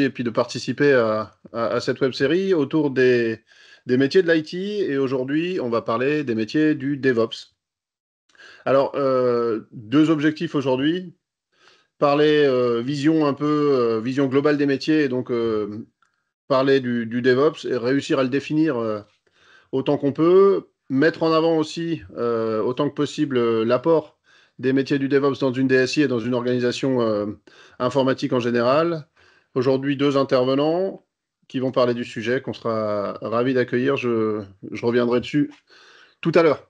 et puis de participer à cette web série autour des métiers de l'IT. Et aujourd'hui, on va parler des métiers du DevOps. Alors, deux objectifs aujourd'hui. Parler vision un peu, vision globale des métiers, et donc parler du DevOps et réussir à le définir autant qu'on peut. Mettre en avant aussi, autant que possible, l'apport des métiers du DevOps dans une DSI et dans une organisation informatique en général. Aujourd'hui, deux intervenants qui vont parler du sujet, qu'on sera ravis d'accueillir. Je reviendrai dessus tout à l'heure.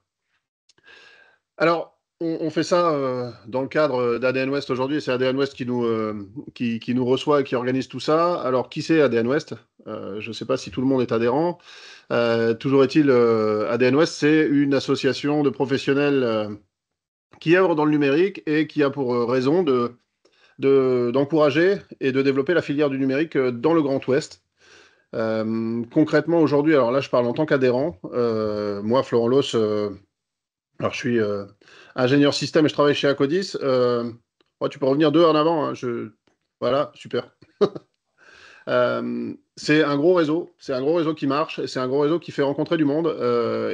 Alors, on fait ça dans le cadre d'ADN West aujourd'hui, et c'est ADN West qui nous reçoit et qui organise tout ça. Alors, qui c'est ADN West? Je ne sais pas si tout le monde est adhérent. Toujours est-il, ADN West, c'est une association de professionnels qui œuvrent dans le numérique et qui a pour raison d'encourager et de développer la filière du numérique dans le Grand Ouest. Concrètement, aujourd'hui, alors là, je parle en tant qu'adhérent. Moi, Florent Loss, alors je suis ingénieur système et je travaille chez Acodis. Ouais, tu peux revenir 2 heures en avant, hein, voilà, super. C'est un gros réseau, c'est un gros réseau qui marche, et c'est un gros réseau qui fait rencontrer du monde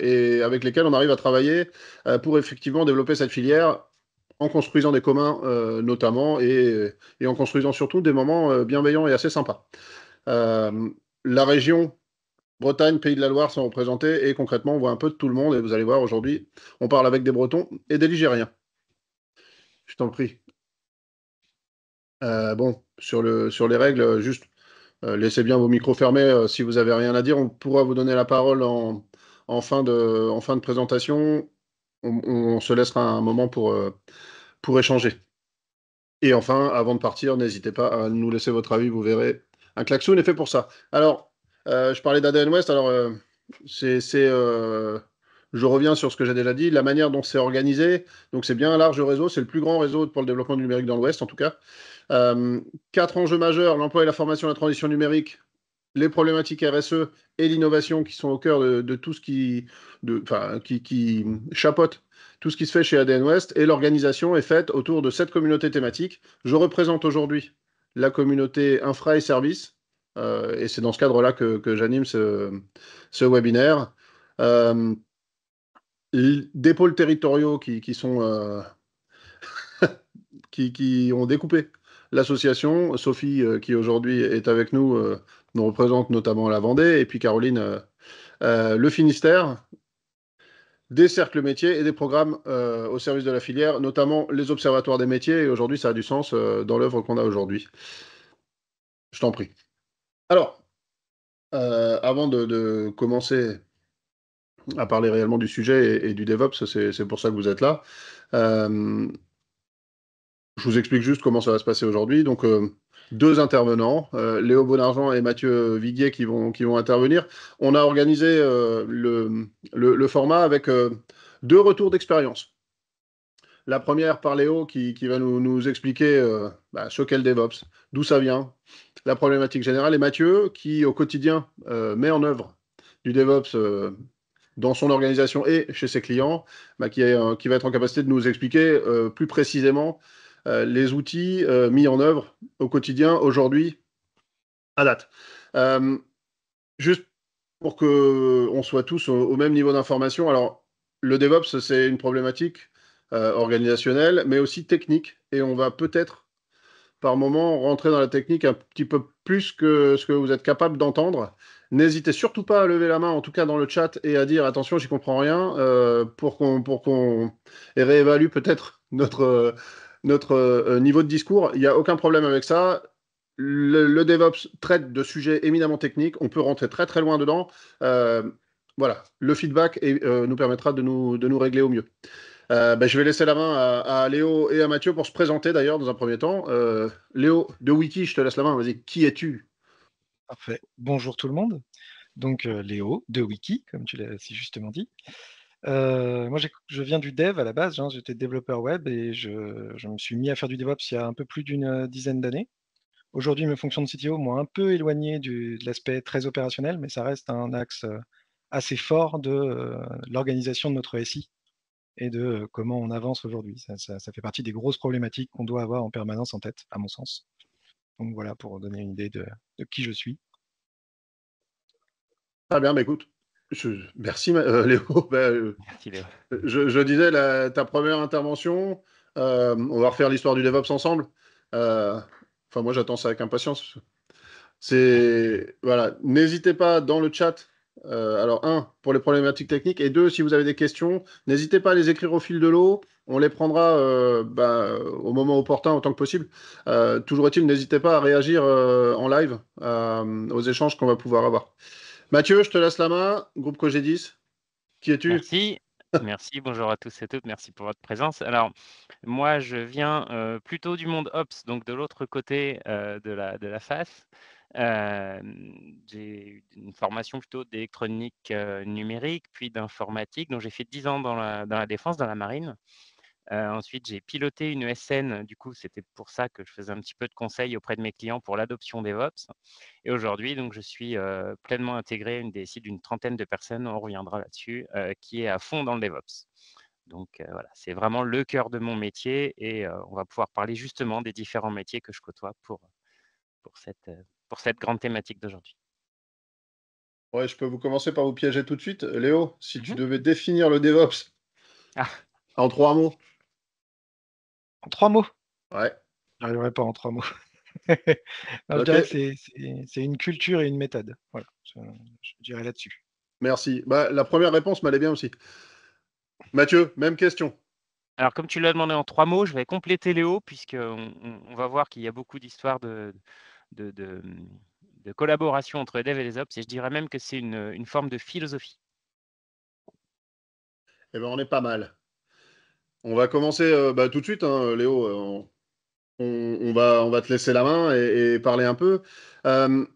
et avec lesquels on arrive à travailler pour effectivement développer cette filière en construisant des communs notamment et en construisant surtout des moments bienveillants et assez sympas. Euh, la région Bretagne, Pays de la Loire sont représentés et concrètement on voit un peu de tout le monde et vous allez voir aujourd'hui on parle avec des Bretons et des Ligériens. Je t'en prie. Bon, sur les règles, juste laissez bien vos micros fermés si vous avez rien à dire. On pourra vous donner la parole en fin de présentation. On se laissera un moment pour échanger. Et enfin, avant de partir, n'hésitez pas à nous laisser votre avis, vous verrez. Un klaxon est fait pour ça. Alors, je parlais d'ADN West, alors je reviens sur ce que j'ai déjà dit, la manière dont c'est organisé. Donc c'est bien un large réseau, c'est le plus grand réseau pour le développement du numérique dans l'Ouest en tout cas. Euh, 4 enjeux majeurs, l'emploi et la formation, la transition numérique, les problématiques RSE et l'innovation qui sont au cœur de tout ce qui chapeaute tout ce qui se fait chez ADN West. Et l'organisation est faite autour de 7 communautés thématiques. Je représente aujourd'hui la communauté infra et services. Et c'est dans ce cadre-là que j'anime ce webinaire. Euh, des pôles territoriaux qui ont découpé l'association. Sophie, qui aujourd'hui est avec nous, nous représente notamment la Vendée, et puis Caroline, le Finistère, des cercles métiers et des programmes au service de la filière, notamment les observatoires des métiers. Et aujourd'hui, ça a du sens dans l'œuvre qu'on a aujourd'hui. Je t'en prie. Alors, avant de commencer à parler réellement du sujet et du DevOps, c'est pour ça que vous êtes là. Je vous explique juste comment ça va se passer aujourd'hui. Donc, deux intervenants, Léo Bonargent et Mathieu Viguier, qui vont intervenir. On a organisé le format avec deux retours d'expérience. La première par Léo qui va nous expliquer ce qu'est le DevOps, d'où ça vient, la problématique générale, et Mathieu qui, au quotidien, met en œuvre du DevOps dans son organisation et chez ses clients, qui va être en capacité de nous expliquer plus précisément les outils mis en œuvre au quotidien aujourd'hui à date. Euh, Juste pour qu'on soit tous au même niveau d'information, alors le DevOps, c'est une problématique organisationnelle, mais aussi technique, et on va peut-être par moment rentrer dans la technique un petit peu plus que ce que vous êtes capable d'entendre. N'hésitez surtout pas à lever la main, en tout cas dans le chat, et à dire attention, j'y comprends rien, pour qu'on réévalue peut-être notre niveau de discours. Il n'y a aucun problème avec ça. Le DevOps traite de sujets éminemment techniques. On peut rentrer très très loin dedans. Euh, voilà, le feedback nous permettra de nous régler au mieux. Je vais laisser la main à Léo et à Mathieu pour se présenter d'ailleurs dans un premier temps. Léo de Wiki, je te laisse la main. Vas-y, qui es-tu? Parfait. Bonjour tout le monde. Donc Léo de Wiki, comme tu l'as si justement dit. Moi, je viens du dev à la base, hein, j'étais développeur web et je me suis mis à faire du DevOps il y a un peu plus d'une dizaine d'années. Aujourd'hui, mes fonctions de CTO m'ont un peu éloigné de l'aspect très opérationnel, mais ça reste un axe assez fort de l'organisation de notre SI et de comment on avance aujourd'hui. Ça fait partie des grosses problématiques qu'on doit avoir en permanence en tête, à mon sens. Donc voilà, pour donner une idée de qui je suis. Très bien, mais écoute, merci Léo. Bah, Merci Léo. je disais, ta première intervention, on va refaire l'histoire du DevOps ensemble. Enfin, moi, j'attends ça avec impatience. Voilà, n'hésitez pas dans le chat. Alors, un, pour les problématiques techniques, et deux, si vous avez des questions, n'hésitez pas à les écrire au fil de l'eau. On les prendra au moment opportun, autant que possible. Toujours est-il, n'hésitez pas à réagir en live aux échanges qu'on va pouvoir avoir. Mathieu, je te laisse la main. Groupe Cogedis. Qui es-tu? Merci. Merci, bonjour à tous et toutes, merci pour votre présence. Alors, moi, je viens plutôt du monde Ops, donc de l'autre côté de la face. J'ai eu une formation plutôt d'électronique numérique, puis d'informatique, donc j'ai fait 10 ans dans la défense, dans la marine. Ensuite, j'ai piloté une ESN, du coup, c'était pour ça que je faisais un petit peu de conseil auprès de mes clients pour l'adoption DevOps. Et aujourd'hui, donc, je suis pleinement intégré à une DSI d'une trentaine de personnes, on reviendra là-dessus, qui est à fond dans le DevOps. Donc voilà, c'est vraiment le cœur de mon métier et on va pouvoir parler justement des différents métiers que je côtoie pour cette grande thématique d'aujourd'hui. Ouais, je peux vous commencer par vous piéger tout de suite. Léo, si tu Mhm. devais définir le DevOps Ah, en 3 mots. En 3 mots? Ouais. J'arriverai pas en 3 mots. Non, je Ok, dirais que c'est une culture et une méthode. Voilà, je dirais là-dessus. merci. Bah, la première réponse m'allait bien aussi. Mathieu, même question. alors comme tu l'as demandé en 3 mots, je vais compléter Léo puisqu'on va voir qu'il y a beaucoup d'histoires de, de, de collaboration entre les devs et les ops et je dirais même que c'est une forme de philosophie. Eh ben, on est pas mal. On va commencer tout de suite, hein, Léo. On va te laisser la main et parler un peu. Euh,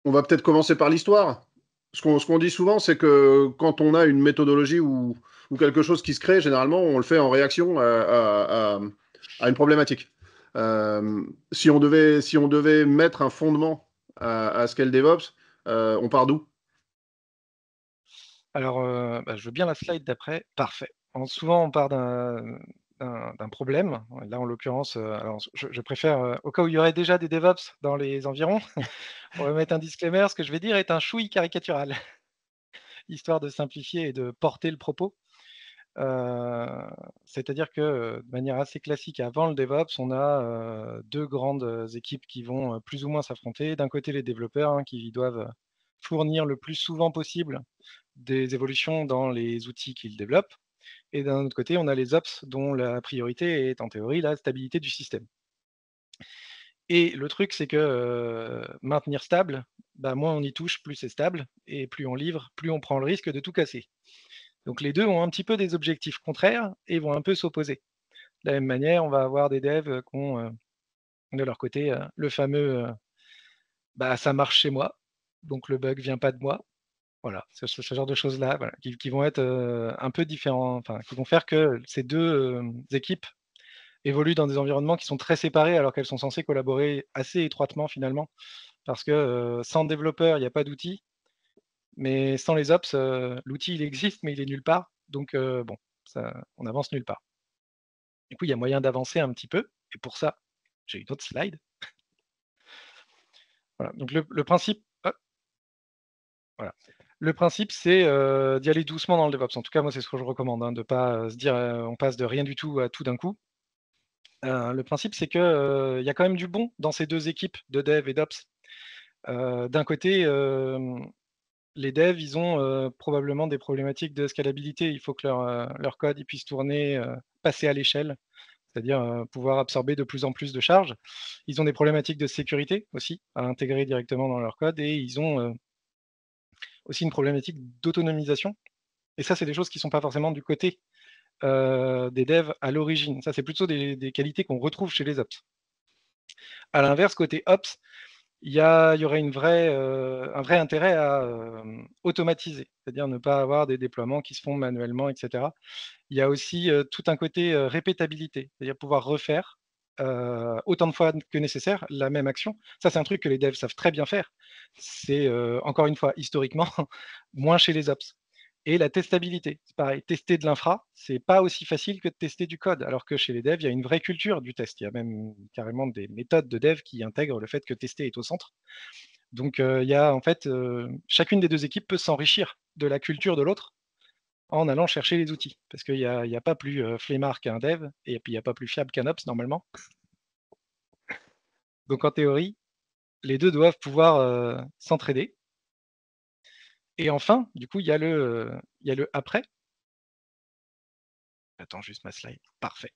on va peut-être commencer par l'histoire. Ce qu'on dit souvent, c'est que quand on a une méthodologie ou quelque chose qui se crée, généralement, on le fait en réaction à une problématique. Si on devait mettre un fondement à ce qu'est le DevOps, on part d'où? Alors, je veux bien la slide d'après. Parfait. Souvent, on part d'un problème. Là, en l'occurrence, alors je préfère, au cas où il y aurait déjà des DevOps dans les environs, on va mettre un disclaimer. Ce que je vais dire est un chouï caricatural, histoire de simplifier et de porter le propos. Heu, C'est-à-dire que, de manière assez classique, avant le DevOps, on a, 2 grandes, équipes qui vont, plus ou moins s'affronter. D'un côté, les développeurs, hein, qui doivent, fournir le plus souvent possible des évolutions dans les outils qu'ils développent et d'un autre côté, on a les ops dont la priorité est en théorie la stabilité du système. Et le truc, c'est que, maintenir stable, moins on y touche, plus c'est stable et plus on livre, plus on prend le risque de tout casser. Donc les 2 ont un petit peu des objectifs contraires et vont un peu s'opposer. De la même manière, on va avoir des devs, qui ont, de leur côté, le fameux, «ça marche chez moi, donc le bug vient pas de moi». Voilà, ce genre de choses-là, voilà, qui vont être, un peu différents, enfin, qui vont faire que ces 2 équipes évoluent dans des environnements qui sont très séparés alors qu'elles sont censées collaborer assez étroitement finalement. Parce que, sans développeur, il y a pas d'outil, mais sans les ops, l'outil il existe, mais il est nulle part. Donc, bon, ça on avance nulle part. Du coup, il y a moyen d'avancer un petit peu et pour ça, j'ai une autre slide. Voilà, donc le principe hop, voilà. Le principe, c'est, d'y aller doucement dans le DevOps. En tout cas, moi, c'est ce que je recommande, hein, de pas, se dire, on passe de rien du tout à tout d'un coup. Le principe, c'est que, il y a quand même du bon dans ces 2 équipes de dev et d'ops. D'un côté, les devs, ils ont, probablement des problématiques de scalabilité. Il faut que leur code, il puisse tourner, passer à l'échelle, c'est-à-dire, pouvoir absorber de plus en plus de charges. Ils ont des problématiques de sécurité aussi, à intégrer directement dans leur code et ils ont, aussi une problématique d'autonomisation et ça, c'est des choses qui sont pas forcément du côté, des devs à l'origine. Ça, c'est plutôt des qualités qu'on retrouve chez les ops. À l'inverse, côté ops, il y aurait un vrai intérêt à, automatiser, c'est-à-dire ne pas avoir des déploiements qui se font manuellement et cetera. Il y a aussi, tout un côté, répétabilité, c'est-à-dire pouvoir refaire, autant de fois que nécessaire la même action. Ça, c'est un truc que les devs savent très bien faire. C'est, encore une fois, historiquement, moins chez les ops. Et la testabilité, c'est pareil, tester de l'infra, c'est pas aussi facile que de tester du code, alors que chez les devs, il y a une vraie culture du test. Il y a même carrément des méthodes de dev qui intègrent le fait que tester est au centre. Donc, il y a en fait, chacune des 2 équipes peut s'enrichir de la culture de l'autre en allant chercher les outils. Parce qu'il y a pas plus, flemmard qu'un dev et puis il y a pas plus fiable qu'un ops normalement. Donc en théorie, les 2 doivent pouvoir, s'entraider. Et enfin, du coup, il y a le après. Attends juste ma slide. Parfait.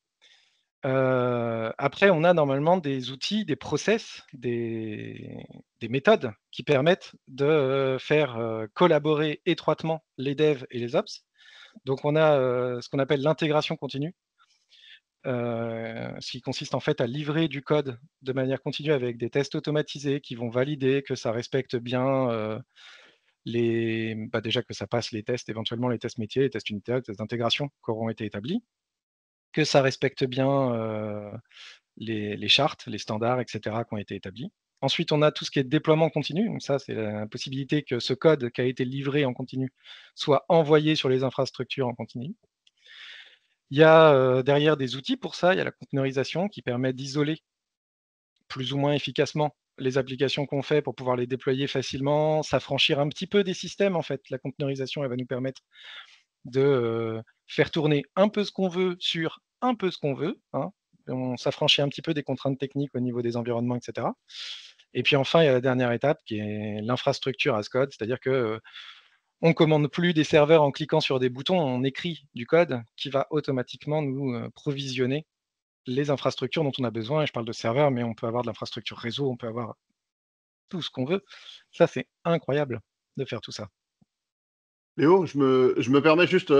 Après, on a normalement des outils, des process, des méthodes qui permettent de, faire, collaborer étroitement les devs et les ops. Donc on a, ce qu'on appelle l'intégration continue, ce qui consiste en fait à livrer du code de manière continue avec des tests automatisés qui vont valider que ça respecte bien, déjà que ça passe les tests, éventuellement les tests métiers, les tests unitaires, les tests d'intégration qui auront été établis, que ça respecte bien, les chartes, les standards, et cetera, qui ont été établis. Ensuite, on a tout ce qui est déploiement continu. Donc ça, c'est la possibilité que ce code qui a été livré en continu soit envoyé sur les infrastructures en continu. Il y a, derrière des outils pour ça. Il y a la conteneurisation qui permet d'isoler plus ou moins efficacement les applications qu'on fait pour pouvoir les déployer facilement, s'affranchir un petit peu des systèmes en fait. La conteneurisation, elle va nous permettre de, faire tourner un peu ce qu'on veut sur un peu ce qu'on veut, hein. On s'affranchit un petit peu des contraintes techniques au niveau des environnements, et cetera. Et puis enfin, il y a la dernière étape qui est l'infrastructure as code, c'est-à-dire que, on commande plus des serveurs en cliquant sur des boutons, on écrit du code qui va automatiquement nous, provisionner les infrastructures dont on a besoin. Et je parle de serveurs, mais on peut avoir de l'infrastructure réseau, on peut avoir tout ce qu'on veut. Ça, c'est incroyable de faire tout ça. Léo, je me permets juste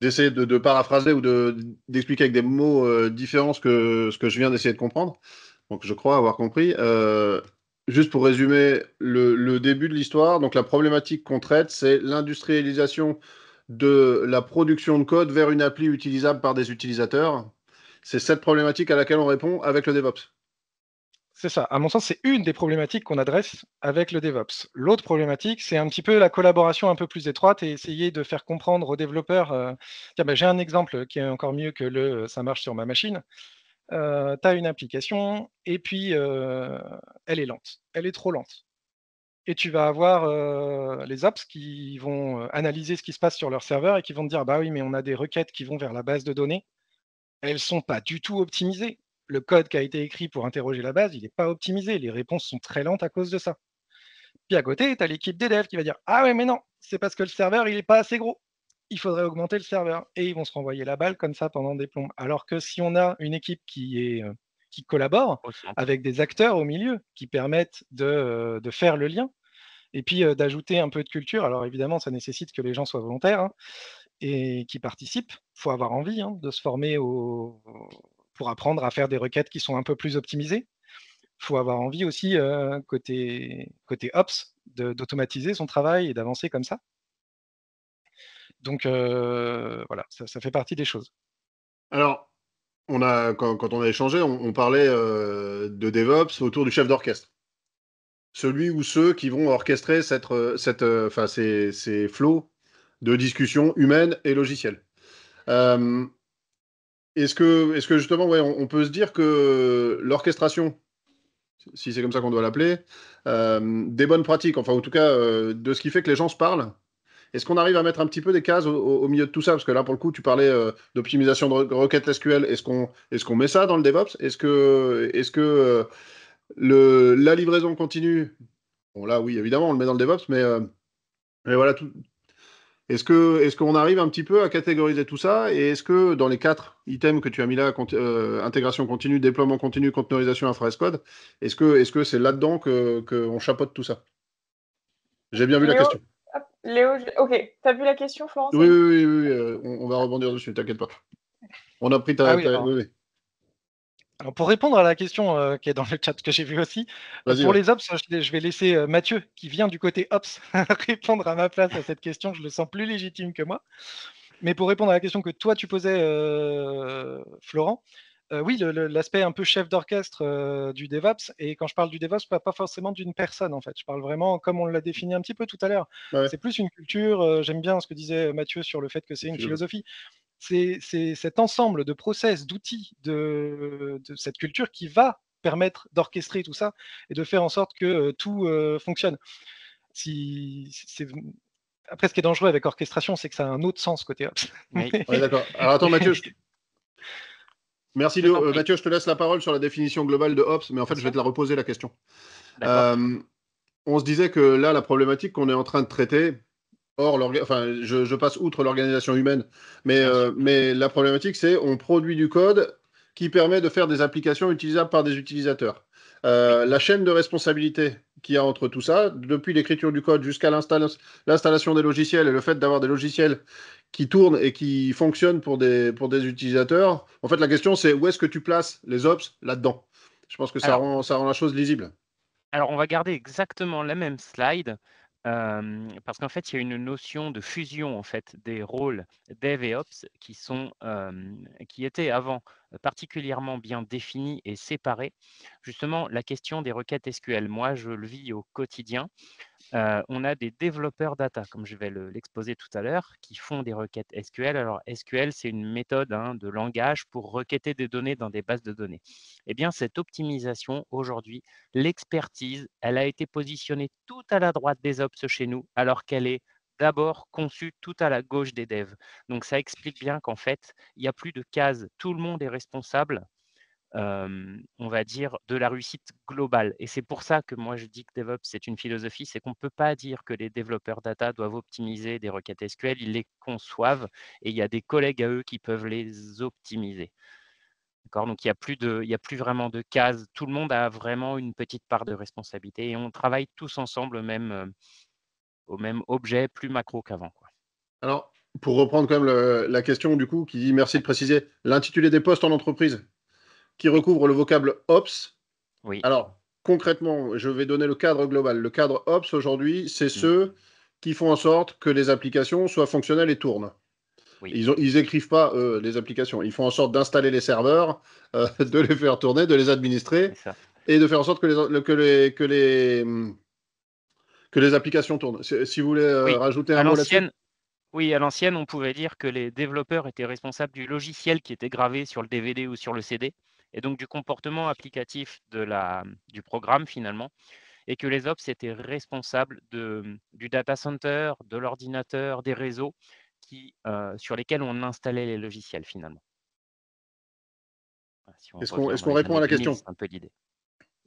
d'essayer de paraphraser ou d'expliquer avec des mots différents ce que je viens d'essayer de comprendre. Donc, je crois avoir compris. Juste pour résumer le début de l'histoire, donc la problématique qu'on traite, c'est l'industrialisation de la production de code vers une appli utilisable par des utilisateurs. C'est cette problématique à laquelle on répond avec le DevOps. C'est ça. À mon sens, c'est une des problématiques qu'on adresse avec le DevOps. L'autre problématique, c'est un petit peu la collaboration un peu plus étroite et essayer de faire comprendre aux développeurs, tiens, j'ai un exemple qui est encore mieux que ça marche sur ma machine. Tu as une application et puis, elle est lente. Elle est trop lente. Et tu vas avoir, les ops qui vont, analyser ce qui se passe sur leur serveur et qui vont te dire: «Bah oui, mais on a des requêtes qui vont vers la base de données. Elles sont pas du tout optimisées. Le code qui a été écrit pour interroger la base, il est pas optimisé. Les réponses sont très lentes à cause de ça». Puis à côté, tu as l'équipe des devs qui va dire: «Ah ouais, mais non, c'est parce que le serveur, il est pas assez gros. Il faudrait augmenter le serveur», et ils vont se renvoyer la balle comme ça pendant des plombes. Alors que si on a une équipe qui collabore Au centre. avec des acteurs au milieu qui permettent de faire le lien et puis, d'ajouter un peu de culture. Alors évidemment, ça nécessite que les gens soient volontaires, hein, et qui participent. Il faut avoir envie, hein, de se former pour apprendre à faire des requêtes qui sont un peu plus optimisées. Il faut avoir envie aussi, côté ops, d'automatiser son travail et d'avancer comme ça. Donc voilà, ça fait partie des choses. Alors, quand on a échangé, on parlait de DevOps autour du chef d'orchestre. Celui ou ceux qui vont orchestrer enfin, ces flots de discussion humaine et logicielle. Euh, est-ce que justement, ouais, on peut se dire que l'orchestration, si c'est comme ça qu'on doit l'appeler, des bonnes pratiques, enfin, en tout cas, de ce qui fait que les gens se parlent, est-ce qu'on arrive à mettre un petit peu des cases au milieu de tout ça? Parce que là, pour le coup, tu parlais d'optimisation de requêtes SQL. Est-ce qu'on met ça dans le DevOps? Est-ce que la livraison continue? Bon, là, oui, évidemment, on le met dans le DevOps, mais voilà, est-ce qu'on arrive un petit peu à catégoriser tout ça? Et est-ce que dans les 4 items que tu as mis là, intégration continue, déploiement continu, conteneurisation, infra as code, est-ce que c'est là-dedans qu'on chapeaute tout ça? J'ai bien vu la Léo, question. hop, Léo, ok. T'as vu la question, Florence? Oui, oui, oui, oui, oui, on va rebondir dessus, t'inquiète pas. On a pris Ah oui, oui, oui. alors pour répondre à la question, qui est dans le chat que j'ai vu aussi, Vas-y, pour ouais. les ops, je vais laisser, Mathieu, qui vient du côté ops, répondre à ma place à cette question. Je le sens plus légitime que moi. Mais pour répondre à la question que toi tu posais, Florent, Oui, l'aspect un peu chef d'orchestre du DevOps. Et quand je parle du DevOps, pas forcément d'une personne, en fait. Je parle vraiment, comme on l'a défini un petit peu tout à l'heure. Ouais, C'est plus une culture. J'aime bien ce que disait Mathieu sur le fait que c'est une philosophie. C'est cet ensemble de process, d'outils de cette culture qui va permettre d'orchestrer tout ça et de faire en sorte que tout fonctionne. Après, ce qui est dangereux avec orchestration, c'est que ça a un autre sens côté Ops. Oui. Ouais, d'accord. Alors attends, Mathieu, merci Je t'en Léo. prie. Mathieu, je te laisse la parole sur la définition globale de Ops, mais en fait, Bien je vais sûr. te la reposer la question. D'accord. On se disait que là, la problématique qu'on est en train de traiter, je passe outre l'organisation humaine, Bien sûr. mais la problématique, c'est on produit du code qui permet de faire des applications utilisables par des utilisateurs. La chaîne de responsabilité qu'il y a entre tout ça, depuis l'écriture du code jusqu'à l'installation des logiciels et le fait d'avoir des logiciels qui tournent et qui fonctionnent pour des utilisateurs, en fait, la question, c'est où est-ce que tu places les ops là-dedans? Je pense que ça Alors, rend la chose lisible. Alors, on va garder exactement la même slide, parce qu'en fait, il y a une notion de fusion, en fait, des rôles dev et ops qui étaient avant particulièrement bien définis et séparés. Justement, la question des requêtes SQL, moi, je le vis au quotidien. On a des développeurs data, comme je vais l'exposer tout à l'heure, qui font des requêtes SQL. Alors, SQL, c'est une méthode de langage pour requêter des données dans des bases de données. Eh bien, cette optimisation, aujourd'hui, l'expertise, elle a été positionnée tout à la droite des ops chez nous, alors qu'elle est d'abord conçue tout à la gauche des devs. Donc, ça explique bien qu'en fait, il n'y a plus de cases. Tout le monde est responsable, on va dire, de la réussite globale. Et c'est pour ça que moi, je dis que DevOps, c'est une philosophie, c'est qu'on ne peut pas dire que les développeurs data doivent optimiser des requêtes SQL, ils les conçoivent et il y a des collègues à eux qui peuvent les optimiser. D'accord. Donc, il y a plus vraiment de cases. Tout le monde a vraiment une petite part de responsabilité et on travaille tous ensemble au même objet, plus macro qu'avant, quoi. Alors, pour reprendre quand même la question, du coup, qui dit merci de préciser l'intitulé des postes en entreprise qui Oui, recouvre le vocable Ops. oui. Alors, concrètement, je vais donner le cadre global. Le cadre Ops aujourd'hui, c'est Mmh. ceux qui font en sorte que les applications soient fonctionnelles et tournent. Oui, Ils écrivent pas les applications. Ils font en sorte d'installer les serveurs, de les faire tourner, de les c'est administrer ça. et de faire en sorte que les applications tournent. Si vous voulez Oui, rajouter un à mot là-dessus. l'ancienne Oui, à l'ancienne, on pouvait dire que les développeurs étaient responsables du logiciel qui était gravé sur le DVD ou sur le CD, et donc du comportement applicatif du programme finalement, et que les ops étaient responsables du data center, de l'ordinateur, des réseaux sur lesquels on installait les logiciels finalement. Voilà, si on revient Est-ce dans qu'on les répond à années la 2000, question? c'est un peu l'idée.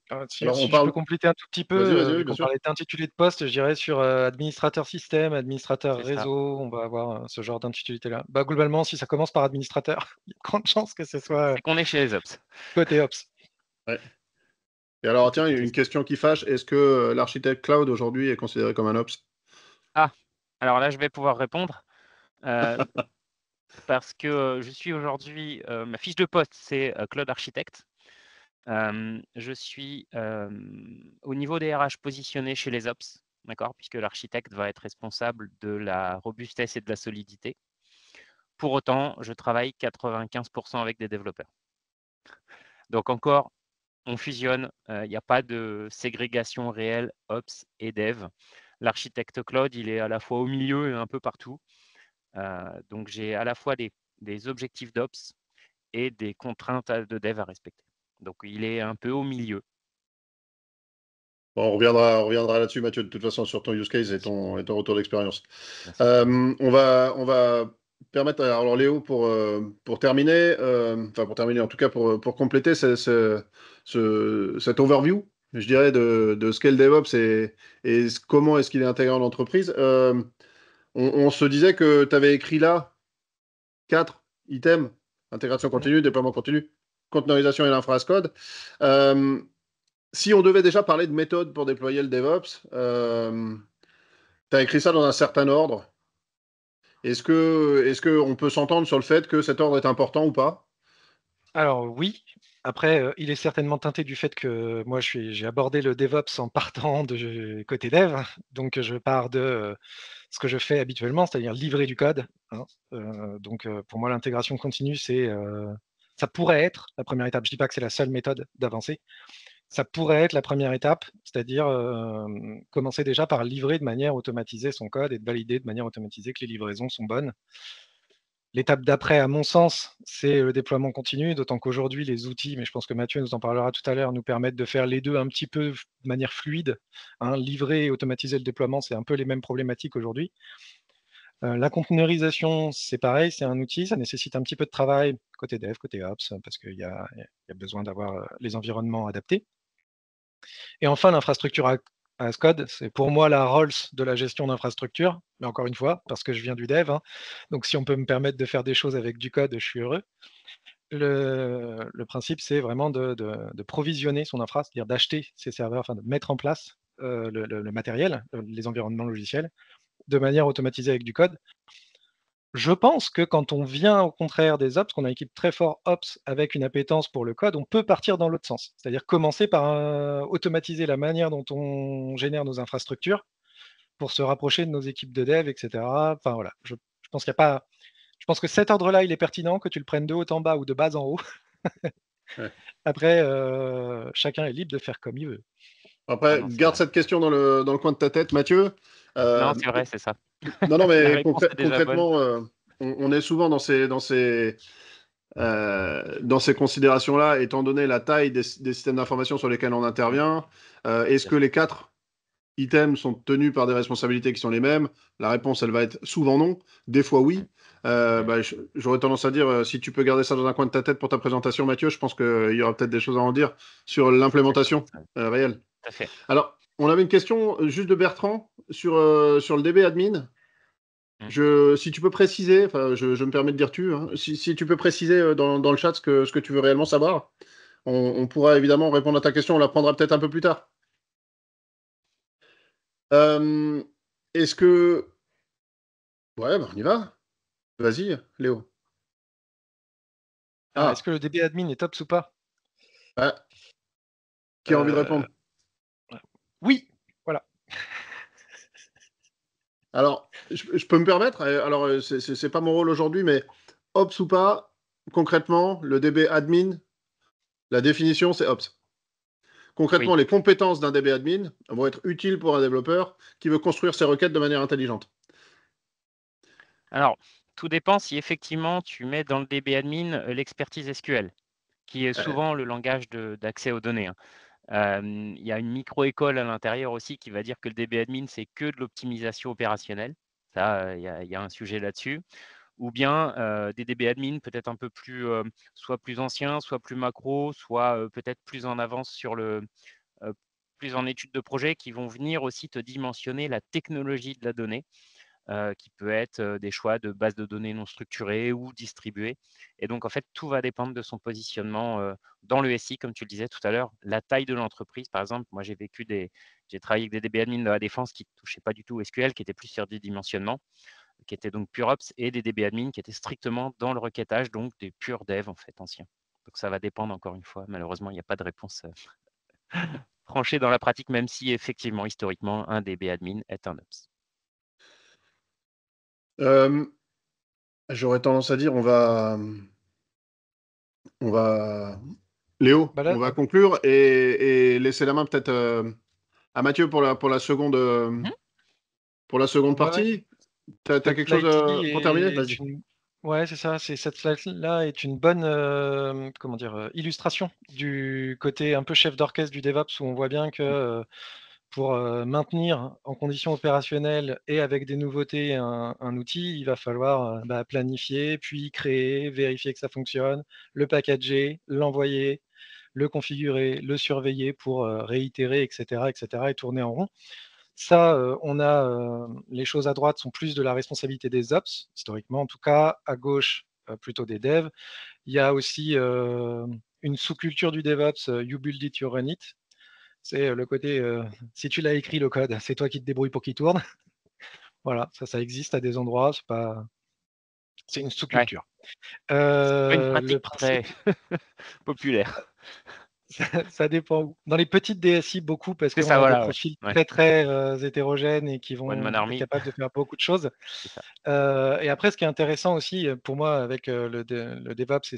Alors, on Si je peux parle. compléter un tout petit peu, Vas-y, oui, vu bien qu'on sûr. parlait d'intitulé de poste, je dirais sur administrateur système, administrateur C'est ça. réseau, on va avoir ce genre d'intitulé-là. Bah, globalement, si ça commence par administrateur, il y a de grandes chances que ce soit C'est qu'on est chez les ops. côté Ops. Ouais. Et alors, C'était tiens, il y a une question. question qui fâche. Est-ce que l'architecte cloud aujourd'hui est considéré comme un Ops? Ah, alors là, je vais pouvoir répondre. euh, Parce que je suis aujourd'hui, ma fiche de poste, c'est Cloud Architect. Je suis au niveau des RH positionné chez les Ops, d'accord, puisque l'architecte va être responsable de la robustesse et de la solidité. Pour autant, je travaille 95% avec des développeurs. Donc encore, on fusionne, il n'y a pas de ségrégation réelle Ops et Dev. L'architecte cloud, il est à la fois au milieu et un peu partout. Donc j'ai à la fois des objectifs d'Ops et des contraintes de dev à respecter. Donc il est un peu au milieu. Bon, on reviendra là-dessus, Mathieu, de toute façon, sur ton use case Bien sûr, et ton retour d'expérience. bien sûr. On va permettre, alors Léo, pour terminer, enfin pour terminer, en tout cas pour compléter cet overview, je dirais, de ce qu'est le DevOps et comment est-ce qu'il est intégré en entreprise. On se disait que tu avais écrit là 4 items: intégration continue, déploiement continu, containerisation et l'infra code. Euh, Si on devait déjà parler de méthode pour déployer le DevOps, tu as écrit ça dans un certain ordre. Est-ce que on peut s'entendre sur le fait que cet ordre est important ou pas? Alors oui, après, il est certainement teinté du fait que moi j'ai abordé le DevOps en partant de côté dev. Donc je pars de, ce que je fais habituellement, c'est-à-dire livrer du code, hein. Donc pour moi l'intégration continue, c'est ça pourrait être la première étape. Je dis pas que c'est la seule méthode d'avancer. Ça pourrait être la première étape, c'est-à-dire commencer déjà par livrer de manière automatisée son code et de valider de manière automatisée que les livraisons sont bonnes. L'étape d'après, à mon sens, c'est le déploiement continu, d'autant qu'aujourd'hui, les outils, mais je pense que Mathieu nous en parlera tout à l'heure, nous permettent de faire les deux un petit peu de manière fluide. Livrer et automatiser le déploiement, c'est un peu les mêmes problématiques aujourd'hui. La conteneurisation, c'est pareil, c'est un outil, ça nécessite un petit peu de travail côté dev, côté ops, parce qu'il y a besoin d'avoir les environnements adaptés. Et enfin, l'infrastructure as code, c'est pour moi la Rolls de la gestion d'infrastructure, mais encore une fois, parce que je viens du dev, donc si on peut me permettre de faire des choses avec du code, je suis heureux. Le principe, c'est vraiment de provisionner son infra, c'est-à-dire d'acheter ses serveurs, enfin de mettre en place le matériel, les environnements logiciels, de manière automatisée avec du code. Je pense que quand on vient au contraire des ops, qu'on a une équipe très fort ops avec une appétence pour le code, on peut partir dans l'autre sens. C'est-à-dire commencer par automatiser la manière dont on génère nos infrastructures pour se rapprocher de nos équipes de dev, etc. Enfin voilà, je pense qu'il y a pas. Je pense que cet ordre-là, il est pertinent, que tu le prennes de haut en bas ou de bas en haut. Ouais. Après, chacun est libre de faire comme il veut. Après, non, c'est garde vrai. cette question dans le coin de ta tête, Mathieu. Non, c'est vrai, c'est ça. Non, La mais réponse est déjà bonne. concrètement, on est souvent dans ces considérations-là, étant donné la taille des systèmes d'information sur lesquels on intervient. Est-ce que les 4 items sont tenus par des responsabilités qui sont les mêmes? La réponse, elle va être souvent non. Des fois, oui. J'aurais tendance à dire, si tu peux garder ça dans un coin de ta tête pour ta présentation, Mathieu, je pense qu'il y aura peut-être des choses à en dire sur l'implémentation réelle. Tout à fait. Alors, on avait une question juste de Bertrand sur le DB admin. Si tu peux préciser, enfin, je me permets de dire si tu peux préciser dans le chat ce que tu veux réellement savoir, on pourra évidemment répondre à ta question, on la prendra peut-être un peu plus tard. Est-ce que... Ouais, on y va. Vas-y, Léo. Est-ce que le DB admin est ops ou pas? Ouais. Qui a envie de répondre? Oui, voilà. Alors, je peux me permettre, alors c'est pas mon rôle aujourd'hui, mais ops ou pas, concrètement, le DB admin, la définition, c'est ops. Concrètement, les compétences d'un DB admin vont être utiles pour un développeur qui veut construire ses requêtes de manière intelligente. Alors, tout dépend si effectivement tu mets dans le DB admin l'expertise SQL, qui est souvent le langage d'accès aux données. Il y a une micro-école à l'intérieur aussi qui va dire que le DB admin, c'est que de l'optimisation opérationnelle. Ça, il y a un sujet là-dessus. Ou bien des DB admin peut-être un peu plus, soit plus anciens, soit plus macro, soit peut-être plus en avance sur plus en études de projet, qui vont venir aussi te dimensionner la technologie de la donnée, qui peut être des choix de bases de données non structurées ou distribuées. Et donc, en fait, tout va dépendre de son positionnement dans le SI, comme tu le disais tout à l'heure. La taille de l'entreprise, par exemple, moi, j'ai travaillé avec des DB admin de la défense qui ne touchaient pas du tout au SQL, qui étaient plus sur du dimensionnement, qui étaient donc pure ops, et des DB admin qui étaient strictement dans le requêtage, donc des purs devs, en fait, anciens. Donc, ça va dépendre, encore une fois. Malheureusement, il n'y a pas de réponse tranchée dans la pratique, même si, effectivement, historiquement, un DB admin est un ops. J'aurais tendance à dire, on va... Léo, on va conclure et laisser la main peut-être à Mathieu pour la seconde, partie. Tu as quelque chose pour terminer? Vas-y. Ouais, c'est ça. Cette slide-là est une bonne illustration du côté un peu chef d'orchestre du DevOps, où on voit bien que pour maintenir en conditions opérationnelles et avec des nouveautés un outil, il va falloir planifier, puis créer, vérifier que ça fonctionne, le packager, l'envoyer, le configurer, le surveiller pour réitérer, etc., et tourner en rond. Ça, les choses à droite sont plus de la responsabilité des ops, historiquement en tout cas, à gauche, plutôt des devs. Il y a aussi une sous-culture du DevOps, you build it, you run it. C'est le côté, si tu l'as écrit le code, c'est toi qui te débrouilles pour qu'il tourne. Voilà, ça existe à des endroits, c'est une sous-culture. Une Le pratique principe très populaire. Ça dépend où. Dans les petites DSI, beaucoup, parce C'est qu'on ça, a des voilà, ouais. profils Ouais. très, très hétérogènes et qui One Man vont être Army, capables de faire beaucoup de choses. c'est ça. Et après, ce qui est intéressant aussi pour moi avec le DevOps et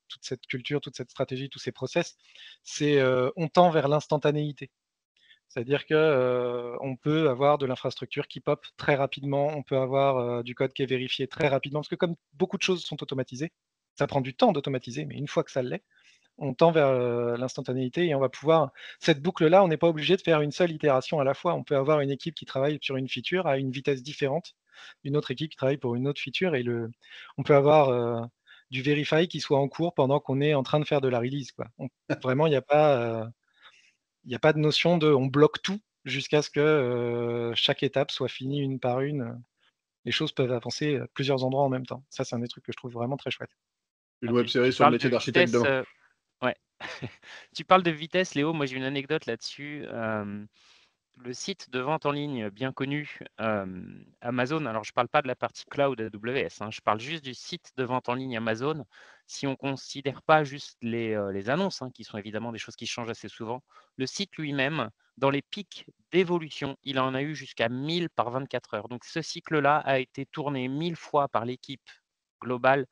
toute cette culture, toute cette stratégie, tous ces process, c'est on tend vers l'instantanéité. C'est-à-dire que on peut avoir de l'infrastructure qui pop très rapidement, on peut avoir du code qui est vérifié très rapidement, parce que comme beaucoup de choses sont automatisées, ça prend du temps d'automatiser, mais une fois que ça l'est, on tend vers l'instantanéité et on va pouvoir cette boucle-là, on n'est pas obligé de faire une seule itération à la fois. On peut avoir une équipe qui travaille sur une feature à une vitesse différente d'une autre équipe qui travaille pour une autre feature et on peut avoir du verify qui soit en cours pendant qu'on est en train de faire de la release, quoi. Vraiment, il y a pas de notion de on bloque tout jusqu'à ce que chaque étape soit finie une par une. Les choses peuvent avancer à plusieurs endroits en même temps. Ça, c'est un des trucs que je trouve vraiment très chouette. Une Alors, web série tu sur le parles de métier d'architecte vitesse, demain. ouais. Tu parles de vitesse, Léo. Moi, j'ai une anecdote là-dessus. Le site de vente en ligne bien connu, Amazon, alors je ne parle pas de la partie cloud AWS, hein, je parle juste du site de vente en ligne Amazon. Si on ne considère pas juste les annonces, hein, qui sont évidemment des choses qui changent assez souvent, le site lui-même, dans les pics d'évolution, il en a eu jusqu'à 1000 par 24 heures. Donc ce cycle-là a été tourné 1000 fois par l'équipe globale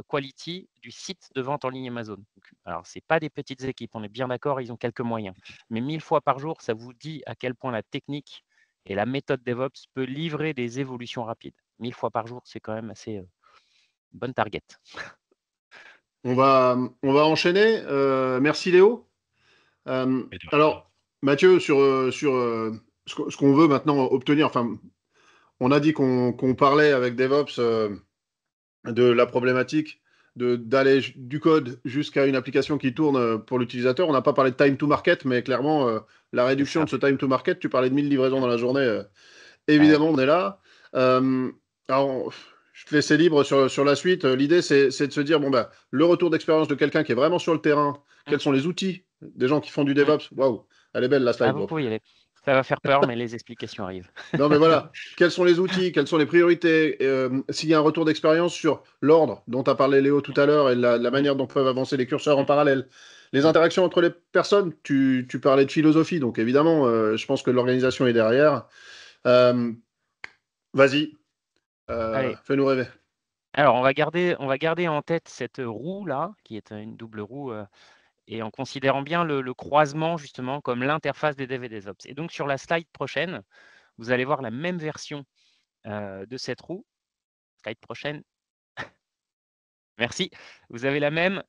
quality du site de vente en ligne Amazon. Donc, alors, ce n'est pas des petites équipes, on est bien d'accord, ils ont quelques moyens. Mais 1000 fois par jour, ça vous dit à quel point la technique et la méthode DevOps peut livrer des évolutions rapides. 1000 fois par jour, c'est quand même assez bonne target. On va enchaîner. Merci Léo. Alors, Mathieu, sur ce qu'on veut maintenant obtenir, enfin, on a dit qu'on parlait avec DevOps de la problématique d'aller du code jusqu'à une application qui tourne pour l'utilisateur. On n'a pas parlé de time to market, mais clairement, la C'est réduction ça. de ce time to market, tu parlais de 1000 livraisons dans la journée, Ouais. évidemment, on est là. Alors, je te laisse libre sur la suite. L'idée, c'est de se dire, bon, bah, le retour d'expérience de quelqu'un qui est vraiment sur le terrain, Mm, quels sont les outils des gens qui font du mm. DevOps. Waouh, elle est belle la Ah, slide, vous bro. pouvez y aller. Ça va faire peur, mais les explications arrivent. Non, mais voilà, quels sont les outils, quelles sont les priorités, s'il y a un retour d'expérience sur l'ordre dont a parlé Léo tout à l'heure et la Mm, manière dont peuvent avancer les curseurs en mm, parallèle. Les mm. interactions entre les personnes, tu parlais de philosophie, donc évidemment, je pense que l'organisation est derrière. Euh, Vas-y, Allez. fais-nous rêver. Alors, on va garder en tête cette roue-là, qui est une double roue, et en considérant bien le croisement, justement, comme l'interface des dev et des ops. Et donc, sur la slide prochaine, vous allez voir la même version de cette roue. Slide prochaine. Merci. Vous avez la même,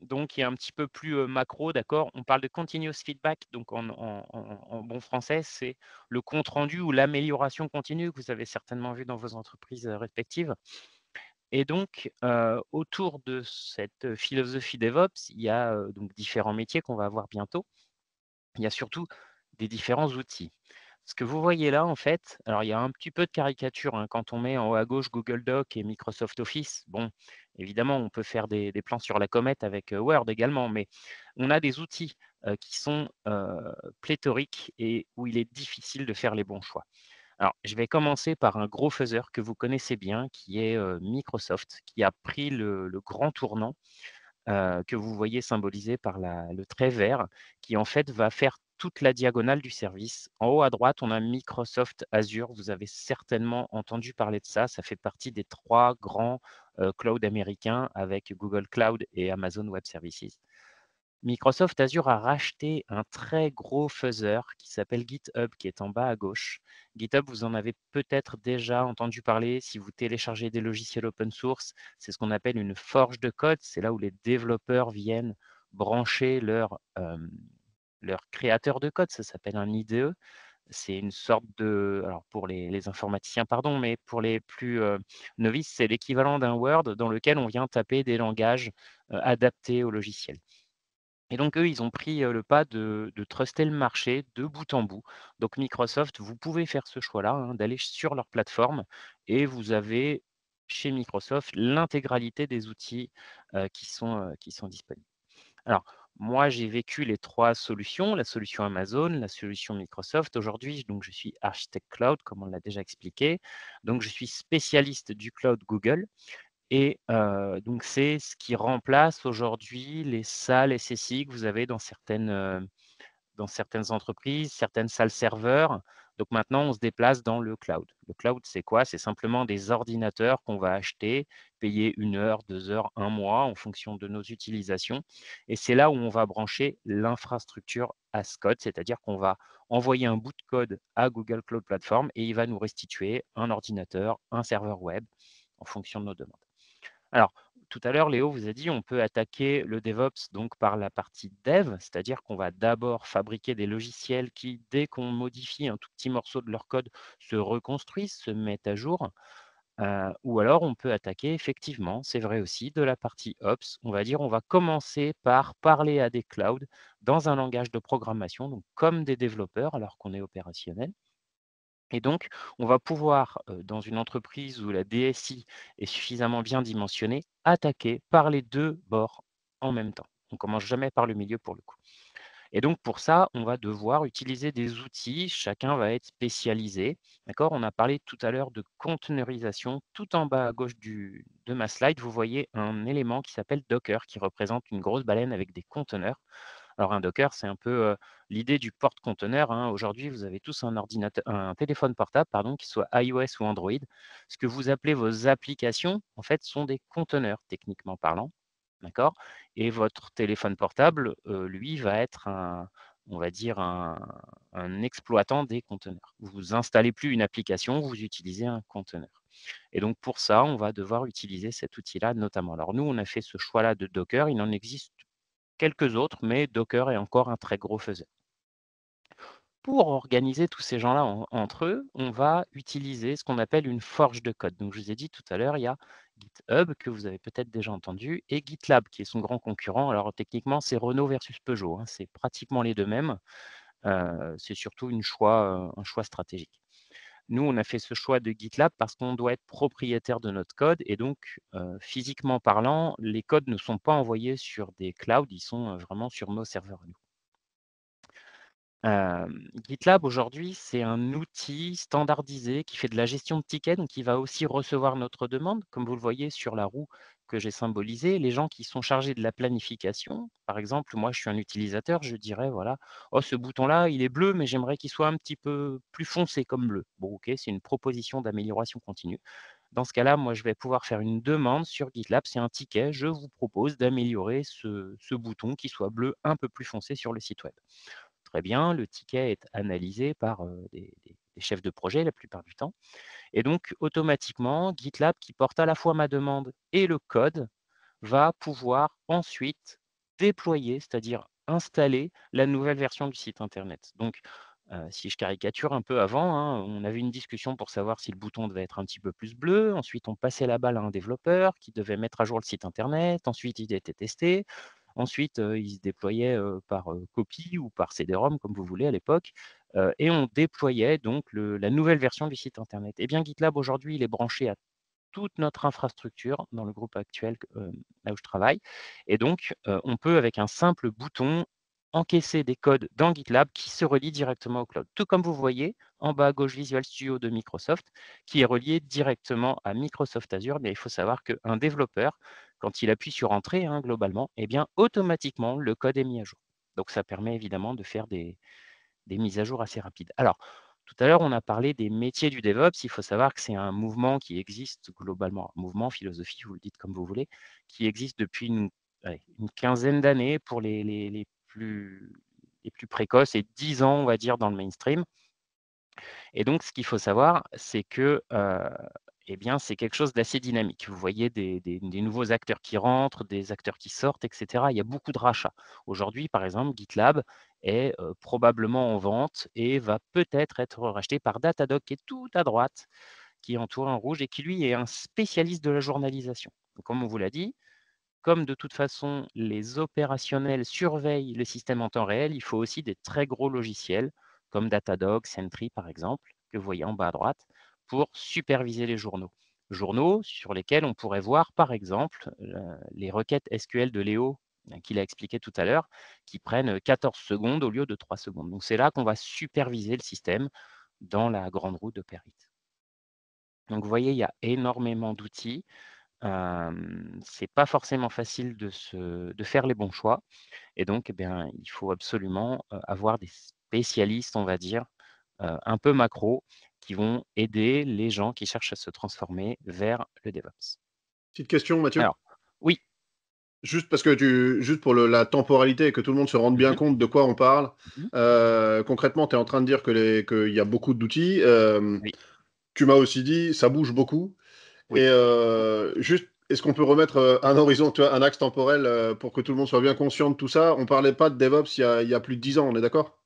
donc qui est un petit peu plus macro, d'accord. On parle de continuous feedback, donc en bon français, c'est le compte rendu ou l'amélioration continue que vous avez certainement vu dans vos entreprises respectives. Et donc, autour de cette philosophie DevOps, il y a donc différents métiers qu'on va voir bientôt. Il y a surtout des différents outils. Ce que vous voyez là, en fait, alors il y a un petit peu de caricature hein, quand on met en haut à gauche Google Doc et Microsoft Office. Bon, évidemment, on peut faire des plans sur la comète avec Word également, mais on a des outils qui sont pléthoriques et où il est difficile de faire les bons choix. Alors, je vais commencer par un gros faiseur que vous connaissez bien, qui est Microsoft, qui a pris le grand tournant que vous voyez symbolisé par le trait vert, qui en fait va faire toute la diagonale du service. En haut à droite, on a Microsoft Azure. Vous avez certainement entendu parler de ça. Ça fait partie des 3 grands clouds américains avec Google Cloud et Amazon Web Services. Microsoft Azure a racheté un très gros faiseur qui s'appelle GitHub, qui est en bas à gauche. GitHub, vous en avez peut-être déjà entendu parler si vous téléchargez des logiciels open source. C'est ce qu'on appelle une forge de code. C'est là où les développeurs viennent brancher leur créateur de code. Ça s'appelle un IDE. C'est une sorte de, alors pour les informaticiens, pardon, mais pour les plus novices, c'est l'équivalent d'un Word dans lequel on vient taper des langages adaptés au logiciel. Et donc, eux, ils ont pris le pas de truster le marché de bout en bout. Donc, Microsoft, vous pouvez faire ce choix-là, hein, d'aller sur leur plateforme et vous avez chez Microsoft l'intégralité des outils qui sont disponibles. Alors, moi, j'ai vécu les 3 solutions, la solution Amazon, la solution Microsoft. Aujourd'hui, donc, je suis architecte cloud, comme on l'a déjà expliqué. Donc, je suis spécialiste du cloud Google. Et donc c'est ce qui remplace aujourd'hui les salles SSI que vous avez dans certaines entreprises, certaines salles serveurs. Donc maintenant, on se déplace dans le cloud. Le cloud, c'est quoi? C'est simplement des ordinateurs qu'on va acheter, payer 1 heure, 2 heures, 1 mois en fonction de nos utilisations. Et c'est là où on va brancher l'infrastructure as code, c'est-à-dire qu'on va envoyer un bout de code à Google Cloud Platform et il va nous restituer un ordinateur, un serveur web en fonction de nos demandes. Alors, tout à l'heure, Léo vous a dit on peut attaquer le DevOps donc par la partie dev, c'est-à-dire qu'on va d'abord fabriquer des logiciels qui, dès qu'on modifie un tout petit morceau de leur code, se reconstruisent, se mettent à jour. Ou alors on peut attaquer effectivement, c'est vrai aussi, de la partie Ops. On va dire on va commencer par parler à des clouds dans un langage de programmation, donc comme des développeurs alors qu'on est opérationnel. Et donc, on va pouvoir, dans une entreprise où la DSI est suffisamment bien dimensionnée, attaquer par les 2 bords en même temps. On commence jamais par le milieu pour le coup. Et donc pour ça, on va devoir utiliser des outils, chacun va être spécialisé, d'accord? On a parlé tout à l'heure de conteneurisation. Tout en bas à gauche de ma slide, vous voyez un élément qui s'appelle Docker, qui représente une grosse baleine avec des conteneurs. Alors un Docker, c'est un peu, l'idée du porte-conteneur, hein. Aujourd'hui, vous avez tous un téléphone portable, pardon, qu'il soit iOS ou Android. Ce que vous appelez vos applications, en fait, sont des conteneurs, techniquement parlant, d'accord? Et votre téléphone portable, lui, va être on va dire un exploitant des conteneurs. Vous installez plus une application, vous utilisez un conteneur. Et donc pour ça, on va devoir utiliser cet outil-là notamment. Alors nous, on a fait ce choix-là de Docker. Il en existe quelques autres, mais Docker est encore un très gros faiseur. Pour organiser tous ces gens-là entre eux, on va utiliser ce qu'on appelle une forge de code. Donc, je vous ai dit tout à l'heure, il y a GitHub, que vous avez peut-être déjà entendu, et GitLab, qui est son grand concurrent. Alors, techniquement, c'est Renault versus Peugeot, hein. C'est pratiquement les deux mêmes. C'est surtout un choix stratégique. Nous, on a fait ce choix de GitLab parce qu'on doit être propriétaire de notre code et donc, physiquement parlant, les codes ne sont pas envoyés sur des clouds, ils sont vraiment sur nos serveurs à nous. GitLab aujourd'hui, c'est un outil standardisé qui fait de la gestion de tickets, donc il va aussi recevoir notre demande. Comme vous le voyez sur la roue que j'ai symbolisée, les gens qui sont chargés de la planification, par exemple, moi je suis un utilisateur, je dirais voilà: «Oh ce bouton-là, il est bleu, mais j'aimerais qu'il soit un petit peu plus foncé comme bleu». Bon OK, c'est une proposition d'amélioration continue. Dans ce cas-là, moi je vais pouvoir faire une demande sur GitLab, c'est un ticket: «Je vous propose d'améliorer ce bouton qui soit bleu un peu plus foncé sur le site web». Très bien, le ticket est analysé par des chefs de projet la plupart du temps. Et donc, automatiquement, GitLab, qui porte à la fois ma demande et le code, va pouvoir ensuite déployer, c'est-à-dire installer la nouvelle version du site internet. Donc, si je caricature un peu avant, hein, on avait une discussion pour savoir si le bouton devait être un petit peu plus bleu. Ensuite, on passait la balle à un développeur qui devait mettre à jour le site internet. Ensuite, il était testé. Ensuite, il se déployait par copie ou par CD-ROM, comme vous voulez à l'époque. Et on déployait donc la nouvelle version du site internet. Eh bien, GitLab, aujourd'hui, il est branché à toute notre infrastructure dans le groupe actuel là où je travaille. Et donc, on peut, avec un simple bouton, encaisser des codes dans GitLab qui se relient directement au cloud. Tout comme vous voyez en bas à gauche Visual Studio de Microsoft, qui est relié directement à Microsoft Azure. Mais il faut savoir qu'un développeur, quand il appuie sur Entrée, hein, globalement, eh bien, automatiquement, le code est mis à jour. Donc, ça permet évidemment de faire des mises à jour assez rapides. Alors, tout à l'heure, on a parlé des métiers du DevOps. Il faut savoir que c'est un mouvement qui existe globalement, un mouvement, philosophie, vous le dites comme vous voulez, qui existe depuis une quinzaine d'années pour les plus précoces et 10 ans, on va dire, dans le mainstream. Et donc, ce qu'il faut savoir, c'est que eh bien, c'est quelque chose d'assez dynamique. Vous voyez des nouveaux acteurs qui rentrent, des acteurs qui sortent, etc. Il y a beaucoup de rachats. Aujourd'hui, par exemple, GitLab est probablement en vente et va peut-être être racheté par Datadog, qui est tout à droite, qui est entouré en rouge et qui, lui, est un spécialiste de la journalisation. Donc, comme on vous l'a dit, comme de toute façon, les opérationnels surveillent le système en temps réel, il faut aussi des très gros logiciels, comme Datadog, Sentry par exemple, que vous voyez en bas à droite, pour superviser les journaux. Journaux sur lesquels on pourrait voir, par exemple, les requêtes SQL de Léo, qu'il a expliqué tout à l'heure, qui prennent 14 secondes au lieu de 3 secondes. Donc c'est là qu'on va superviser le système dans la grande roue d'Operate. Donc vous voyez, il y a énormément d'outils. c'est pas forcément facile de faire les bons choix. Et donc, eh bien, il faut absolument avoir des spécialistes, on va dire, un peu macro, qui vont aider les gens qui cherchent à se transformer vers le DevOps. Petite question, Mathieu. Alors, oui. Juste parce que juste pour la temporalité et que tout le monde se rende bien Mhm, compte de quoi on parle, mhm, concrètement, tu es en train de dire qu'il y a beaucoup d'outils. oui, Tu m'as aussi dit, ça bouge beaucoup. oui. Et juste, est-ce qu'on peut remettre un horizon, tu vois, un axe temporel pour que tout le monde soit bien conscient de tout ça? On parlait pas de DevOps il y a plus de 10 ans, on est d'accord?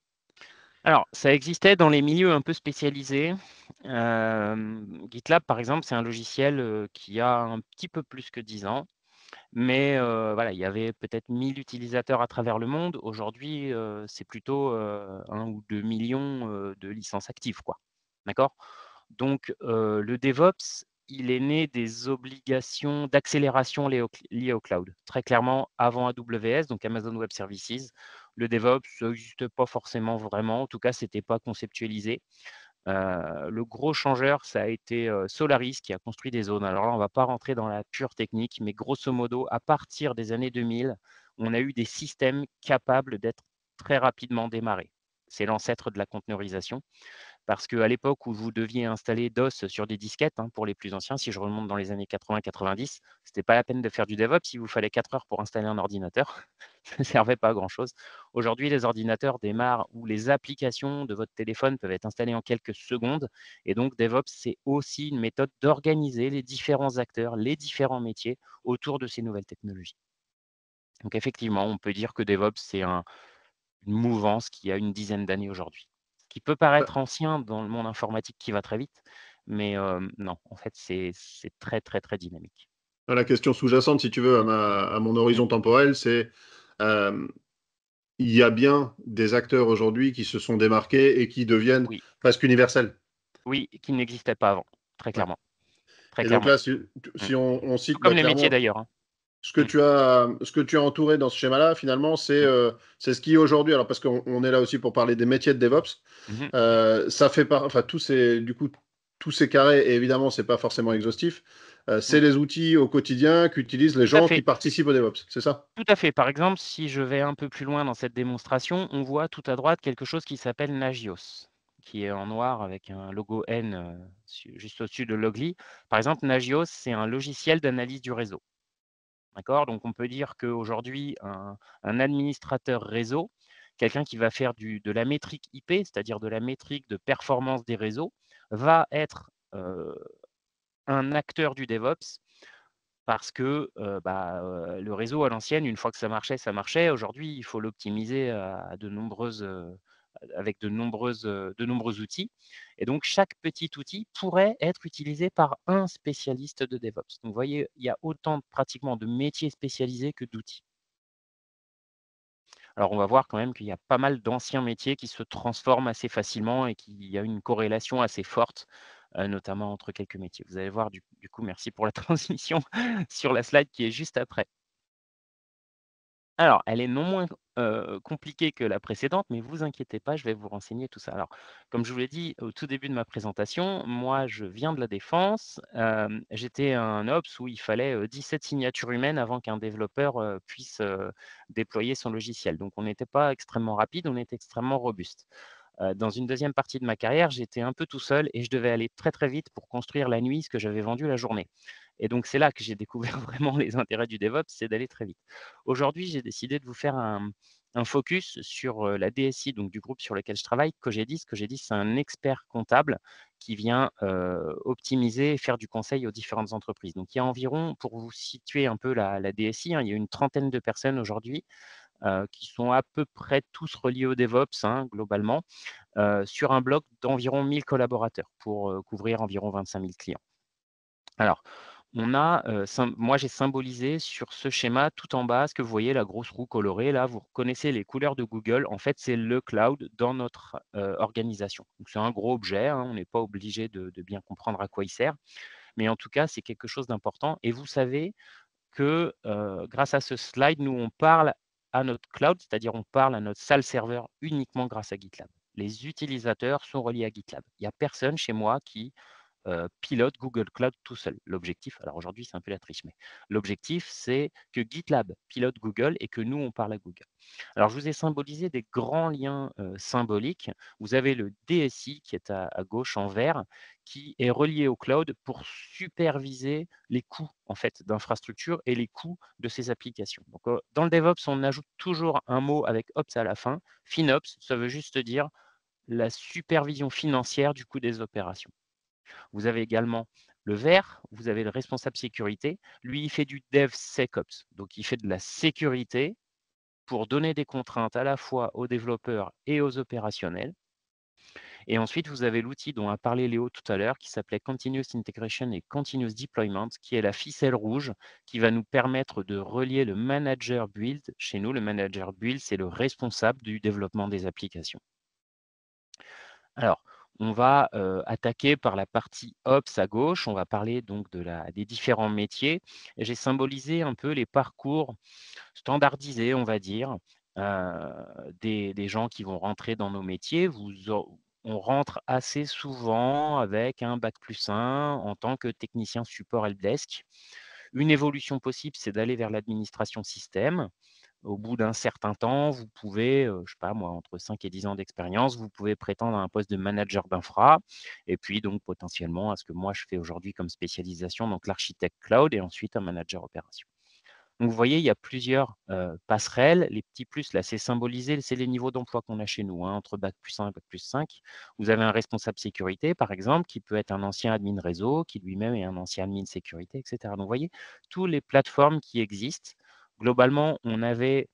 Alors, ça existait dans les milieux un peu spécialisés. GitLab, par exemple, c'est un logiciel qui a un petit peu plus que 10 ans. Mais voilà, il y avait peut-être 1000 utilisateurs à travers le monde. Aujourd'hui, c'est plutôt 1 ou 2 millions de licences actives, quoi. D'accord? Donc le DevOps, il est né des obligations d'accélération liées au cloud. Très clairement, avant AWS, donc Amazon Web Services, le DevOps, ça n'existait pas forcément vraiment. En tout cas, ce n'était pas conceptualisé. Le gros changeur, ça a été Solaris qui a construit des zones. Alors là, on ne va pas rentrer dans la pure technique, mais grosso modo, à partir des années 2000, on a eu des systèmes capables d'être très rapidement démarrés. C'est l'ancêtre de la conteneurisation. Parce qu'à l'époque où vous deviez installer DOS sur des disquettes, hein, pour les plus anciens, si je remonte dans les années 80-90, c'était pas la peine de faire du DevOps. Il vous fallait 4 heures pour installer un ordinateur. Ça ne servait pas à grand-chose. Aujourd'hui, les ordinateurs démarrent ou les applications de votre téléphone peuvent être installées en quelques secondes. Et donc, DevOps, c'est aussi une méthode d'organiser les différents acteurs, les différents métiers autour de ces nouvelles technologies. Donc, effectivement, on peut dire que DevOps, c'est une mouvance qui a une dizaine d'années aujourd'hui. Ce qui peut Ouais. paraître ancien dans le monde informatique qui va très vite, mais non, en fait, c'est très, très, très dynamique. La question sous-jacente, si tu veux, à mon Mmh. horizon temporel, c'est euh, il y a bien des acteurs aujourd'hui qui se sont démarqués et qui deviennent Oui, presque universels. oui, qui n'existait pas avant, très Ouais. clairement, très Et donc clairement. là, Mmh. si on Tout cite comme les métiers clairement d'ailleurs, hein. Mmh. ce que tu as entouré dans ce schéma-là, finalement, Mmh. c'est ce qui aujourd'hui, alors parce qu'on est là aussi pour parler des métiers de DevOps, Mmh. ça fait pas, enfin du coup, tous ces carrés, et évidemment, c'est pas forcément exhaustif. C'est Mmh. les outils au quotidien qu'utilisent les Tout à gens qui fait, participent au DevOps, c'est ça? tout à fait. Par exemple, si je vais un peu plus loin dans cette démonstration, on voit tout à droite quelque chose qui s'appelle Nagios, qui est en noir avec un logo N, juste au-dessus de Logly. Par exemple, Nagios, c'est un logiciel d'analyse du réseau. D'accord? Donc on peut dire qu'aujourd'hui, un administrateur réseau, quelqu'un qui va faire de la métrique IP, c'est-à-dire de la métrique de performance des réseaux, va être un acteur du DevOps parce que le réseau à l'ancienne, une fois que ça marchait, ça marchait. Aujourd'hui, il faut l'optimiser à de nombreuses, avec de nombreux outils. Et donc, chaque petit outil pourrait être utilisé par un spécialiste de DevOps. Donc, vous voyez, il y a autant pratiquement de métiers spécialisés que d'outils. Alors, on va voir quand même qu'il y a pas mal d'anciens métiers qui se transforment assez facilement et qu'il y a une corrélation assez forte, notamment entre quelques métiers. Vous allez voir, du coup, merci pour la transition sur la slide qui est juste après. Alors, elle est non moins, compliquée que la précédente, mais vous inquiétez pas, je vais vous renseigner tout ça. Alors, comme je vous l'ai dit au tout début de ma présentation, moi, je viens de la défense. J'étais un ops où il fallait, 17 signatures humaines avant qu'un développeur, puisse, déployer son logiciel. Donc on n'était pas extrêmement rapide, on était extrêmement robuste. Dans une deuxième partie de ma carrière, j'étais un peu tout seul et je devais aller très, très vite pour construire la nuit ce que j'avais vendu la journée. Et donc c'est là que j'ai découvert vraiment les intérêts du DevOps, c'est d'aller très vite. Aujourd'hui, j'ai décidé de vous faire un focus sur la DSI, donc du groupe sur lequel je travaille. Cogedis, Cogedis, c'est un expert comptable qui vient optimiser et faire du conseil aux différentes entreprises. Donc il y a environ, pour vous situer un peu la DSI, hein, il y a une trentaine de personnes aujourd'hui qui sont à peu près tous reliés au DevOps, hein, globalement, sur un bloc d'environ 1000 collaborateurs pour couvrir environ 25 000 clients. Alors, moi j'ai symbolisé sur ce schéma tout en bas, ce que vous voyez, la grosse roue colorée, là, vous reconnaissez les couleurs de Google. En fait, c'est le cloud dans notre organisation. Donc, c'est un gros objet, hein, on n'est pas obligé de bien comprendre à quoi il sert, mais en tout cas, c'est quelque chose d'important. Et vous savez que grâce à ce slide, nous, on parle à notre cloud, c'est-à-dire on parle à notre salle serveur uniquement grâce à GitLab. Les utilisateurs sont reliés à GitLab. Il n'y a personne chez moi qui pilote Google Cloud tout seul. L'objectif, alors aujourd'hui c'est un peu la triche, mais l'objectif c'est que GitLab pilote Google et que nous on parle à Google. Alors je vous ai symbolisé des grands liens symboliques. Vous avez le DSI qui est à gauche en vert, qui est relié au cloud pour superviser les coûts en fait d'infrastructure et les coûts de ces applications. Donc, dans le DevOps, on ajoute toujours un mot avec Ops à la fin. FinOps, ça veut juste dire la supervision financière du coût des opérations. Vous avez également le vert, vous avez le responsable sécurité. Lui, il fait du DevSecOps, donc il fait de la sécurité pour donner des contraintes à la fois aux développeurs et aux opérationnels. Et ensuite, vous avez l'outil dont a parlé Léo tout à l'heure, qui s'appelait Continuous Integration et Continuous Deployment, qui est la ficelle rouge qui va nous permettre de relier le manager build. Chez nous, le manager build, c'est le responsable du développement des applications. Alors, on va attaquer par la partie Ops à gauche. On va parler donc des différents métiers. J'ai symbolisé un peu les parcours standardisés, on va dire, des gens qui vont rentrer dans nos métiers. On rentre assez souvent avec un bac+1 en tant que technicien support helpdesk. Une évolution possible, c'est d'aller vers l'administration système. Au bout d'un certain temps, vous pouvez, je ne sais pas moi, entre 5 et 10 ans d'expérience, vous pouvez prétendre à un poste de manager d'infra et puis donc potentiellement à ce que moi je fais aujourd'hui comme spécialisation, donc l'architecte cloud et ensuite un manager opération. Donc vous voyez, il y a plusieurs passerelles. Les petits plus, là, c'est symbolisé, c'est les niveaux d'emploi qu'on a chez nous, hein, entre bac+1 et bac+5. Vous avez un responsable sécurité, par exemple, qui peut être un ancien admin réseau, qui lui-même est un ancien admin sécurité, etc. Donc vous voyez, toutes les plateformes qui existent, globalement, on avait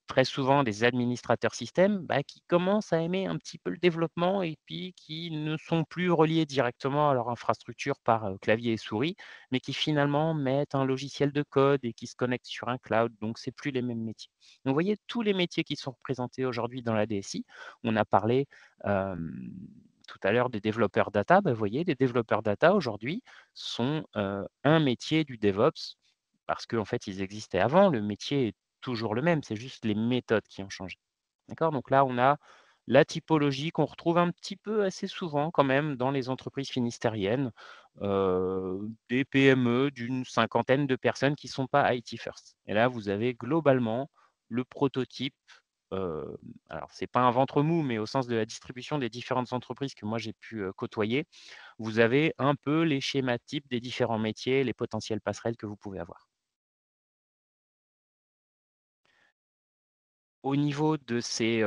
très souvent des administrateurs système qui commencent à aimer un petit peu le développement et puis qui ne sont plus reliés directement à leur infrastructure par clavier et souris, mais qui finalement mettent un logiciel de code et qui se connectent sur un cloud. Donc, ce n'est plus les mêmes métiers. Donc, vous voyez, tous les métiers qui sont représentés aujourd'hui dans la DSI, on a parlé tout à l'heure des développeurs data. Vous voyez, les développeurs data aujourd'hui sont un métier du DevOps parce qu'en fait, ils existaient avant. Le métier est toujours le même, c'est juste les méthodes qui ont changé. D'accord? Donc là, on a la typologie qu'on retrouve un petit peu assez souvent quand même dans les entreprises finistériennes, des PME d'une cinquantaine de personnes qui ne sont pas IT first. Et là, vous avez globalement le prototype, alors c'est pas un ventre mou, mais au sens de la distribution des différentes entreprises que moi j'ai pu côtoyer, vous avez un peu les schémas types des différents métiers, les potentielles passerelles que vous pouvez avoir. Au niveau de ces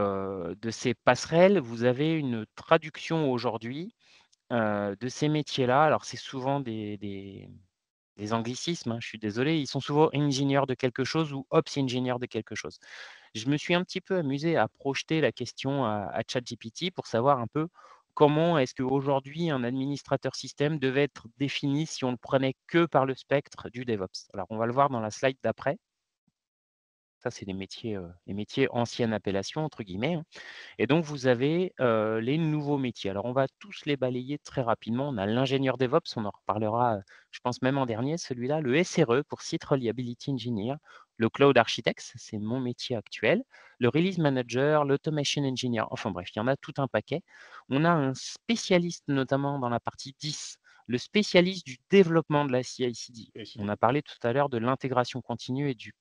passerelles, vous avez une traduction aujourd'hui, de ces métiers-là. Alors c'est souvent des anglicismes, hein, je suis désolé, ils sont souvent ingénieurs de quelque chose ou ops ingénieurs de quelque chose. Je me suis un petit peu amusé à projeter la question à ChatGPT pour savoir un peu comment est-ce qu'aujourd'hui un administrateur système devait être défini si on le prenait que par le spectre du DevOps. Alors on va le voir dans la slide d'après. Ça, c'est les métiers «ancienne appellation» entre guillemets, hein. Et donc vous avez, les nouveaux métiers. Alors on va tous les balayer très rapidement. On a l'ingénieur DevOps, on en reparlera, je pense même en dernier celui-là, le SRE pour Site Reliability Engineer, le Cloud Architect, c'est mon métier actuel, le Release Manager, l'Automation Engineer, enfin bref, il y en a tout un paquet. On a un spécialiste notamment dans la partie 10, le spécialiste du développement de la CI/CD. On a parlé tout à l'heure de l'intégration continue et du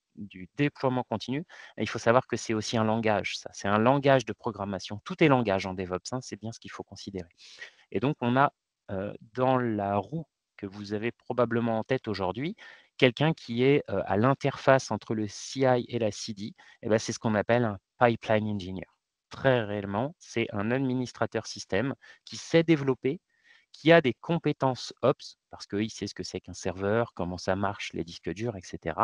déploiement continu. Et il faut savoir que c'est aussi un langage, ça. C'est un langage de programmation. Tout est langage en DevOps, hein, c'est bien ce qu'il faut considérer. Et donc, on a dans la roue que vous avez probablement en tête aujourd'hui, quelqu'un qui est à l'interface entre le CI et la CD. Et ben, c'est ce qu'on appelle un pipeline engineer. Très réellement, c'est un administrateur système qui sait développer, qui a des compétences Ops, parce qu'il sait ce que c'est qu'un serveur, comment ça marche, les disques durs, etc.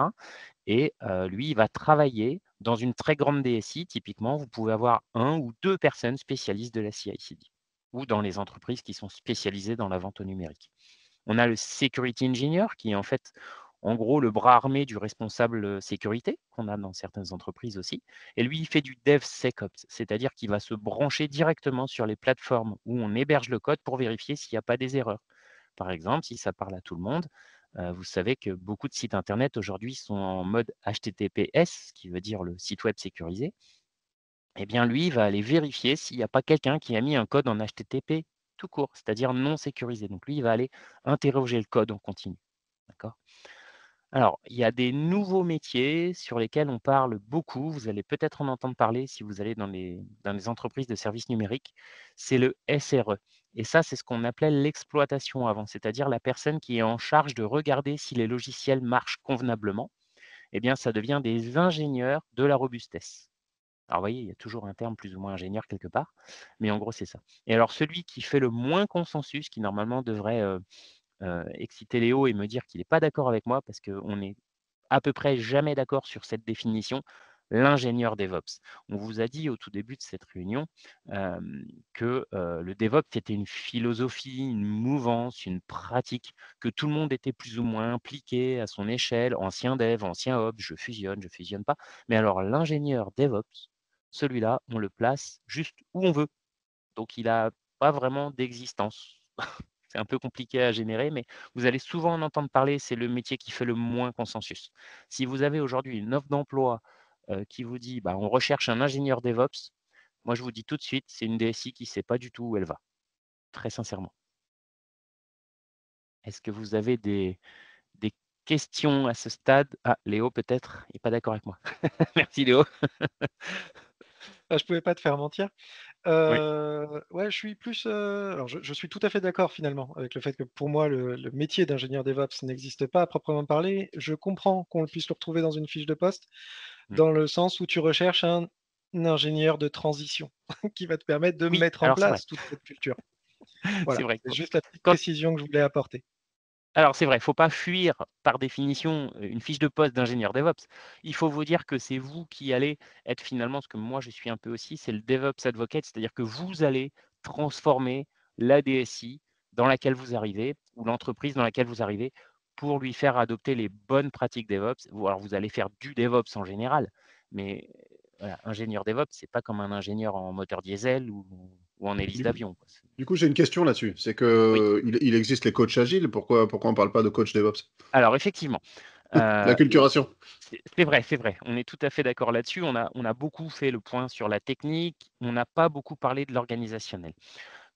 Et lui, il va travailler dans une très grande DSI. Typiquement, vous pouvez avoir 1 ou 2 personnes spécialistes de la CI/CD ou dans les entreprises qui sont spécialisées dans la vente au numérique. On a le security engineer qui est en fait, en gros, le bras armé du responsable sécurité qu'on a dans certaines entreprises aussi. Et lui, il fait du DevSecOps, c'est-à-dire qu'il va se brancher directement sur les plateformes où on héberge le code pour vérifier s'il n'y a pas des erreurs. Par exemple, si ça parle à tout le monde, vous savez que beaucoup de sites internet aujourd'hui sont en mode HTTPS, ce qui veut dire le site web sécurisé. Eh bien, lui, il va aller vérifier s'il n'y a pas quelqu'un qui a mis un code en HTTP tout court, c'est-à-dire non sécurisé. Donc lui, il va aller interroger le code en continu. D'accord? Alors, il y a des nouveaux métiers sur lesquels on parle beaucoup. Vous allez peut-être en entendre parler si vous allez dans les entreprises de services numériques. C'est le SRE. Et ça, c'est ce qu'on appelait l'exploitation avant, c'est-à-dire la personne qui est en charge de regarder si les logiciels marchent convenablement. Eh bien, ça devient des ingénieurs de la robustesse. Alors, vous voyez, il y a toujours un terme plus ou moins ingénieur quelque part, mais en gros, c'est ça. Et alors, celui qui fait le moins consensus, qui normalement devrait exciter Léo et me dire qu'il n'est pas d'accord avec moi, parce qu'on est à peu près jamais d'accord sur cette définition, l'ingénieur DevOps. On vous a dit au tout début de cette réunion que le DevOps était une philosophie, une mouvance, une pratique, que tout le monde était plus ou moins impliqué à son échelle, ancien dev, ancien ops, je fusionne pas. Mais alors l'ingénieur DevOps, celui-là, on le place juste où on veut. Donc il n'a pas vraiment d'existence. C'est un peu compliqué à générer, mais vous allez souvent en entendre parler, c'est le métier qui fait le moins consensus. Si vous avez aujourd'hui une offre d'emploi qui vous dit bah, on recherche un ingénieur DevOps, moi je vous dis tout de suite, c'est une DSI qui ne sait pas du tout où elle va, très sincèrement. Est-ce que vous avez des questions à ce stade? Ah, Léo peut-être, il n'est pas d'accord avec moi. Merci Léo. Je pouvais pas te faire mentir. Oui. Ouais, je suis plus, alors je suis tout à fait d'accord finalement avec le fait que pour moi le métier d'ingénieur DevOps n'existe pas à proprement parler. Je comprends qu'on puisse le retrouver dans une fiche de poste, Mm. dans le sens où tu recherches un ingénieur de transition qui va te permettre de Oui, mettre en alors c'est vrai. place toute cette culture. C'est Voilà, vrai. c'est juste la petite Quand, précision que je voulais apporter. Alors c'est vrai, il ne faut pas fuir par définition une fiche de poste d'ingénieur DevOps. Il faut vous dire que c'est vous qui allez être finalement ce que moi je suis un peu aussi, c'est le DevOps advocate, c'est-à-dire que vous allez transformer la DSI dans laquelle vous arrivez ou l'entreprise dans laquelle vous arrivez pour lui faire adopter les bonnes pratiques DevOps. Alors vous allez faire du DevOps en général, mais voilà, ingénieur DevOps, c'est pas comme un ingénieur en moteur diesel ou en hélice Du coup, d'avion, quoi. j'ai une question là-dessus. C'est Oui, que il existe les coachs agiles. Pourquoi on parle pas de coach DevOps? alors effectivement. L'acculturation. C'est vrai, c'est vrai. On est tout à fait d'accord là-dessus. On a beaucoup fait le point sur la technique, on n'a pas beaucoup parlé de l'organisationnel.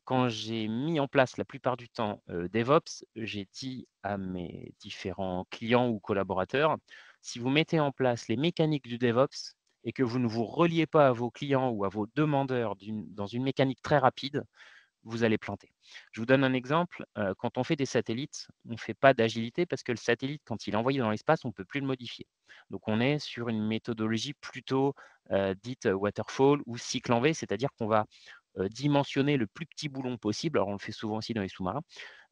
Quand j'ai mis en place la plupart du temps DevOps, j'ai dit à mes différents clients ou collaborateurs, si vous mettez en place les mécaniques du DevOps et que vous ne vous reliez pas à vos clients ou à vos demandeurs dans une mécanique très rapide, vous allez planter. Je vous donne un exemple. Quand on fait des satellites, on ne fait pas d'agilité parce que le satellite, quand il est envoyé dans l'espace, on ne peut plus le modifier. Donc, on est sur une méthodologie plutôt dite waterfall ou cycle en V, c'est-à-dire qu'on va dimensionner le plus petit boulon possible. Alors, on le fait souvent aussi dans les sous-marins.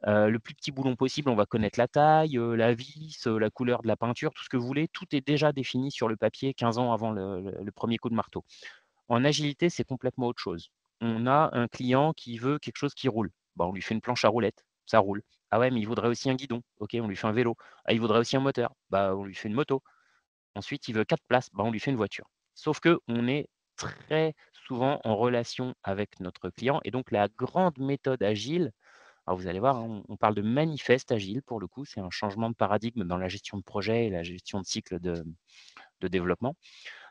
Le plus petit boulon possible, on va connaître la taille, la vis, la couleur de la peinture, tout ce que vous voulez. Tout est déjà défini sur le papier 15 ans avant le premier coup de marteau. En agilité, c'est complètement autre chose. On a un client qui veut quelque chose qui roule. Bah, on lui fait une planche à roulettes, ça roule. Ah ouais, mais il voudrait aussi un guidon. Ok, on lui fait un vélo. Ah, il voudrait aussi un moteur. Bah, on lui fait une moto. Ensuite, il veut 4 places. Bah, on lui fait une voiture. Sauf que on est très souvent en relation avec notre client. Et donc, la grande méthode agile, alors vous allez voir, hein, on parle de manifeste agile pour le coup. C'est un changement de paradigme dans la gestion de projet et la gestion de cycle de développement.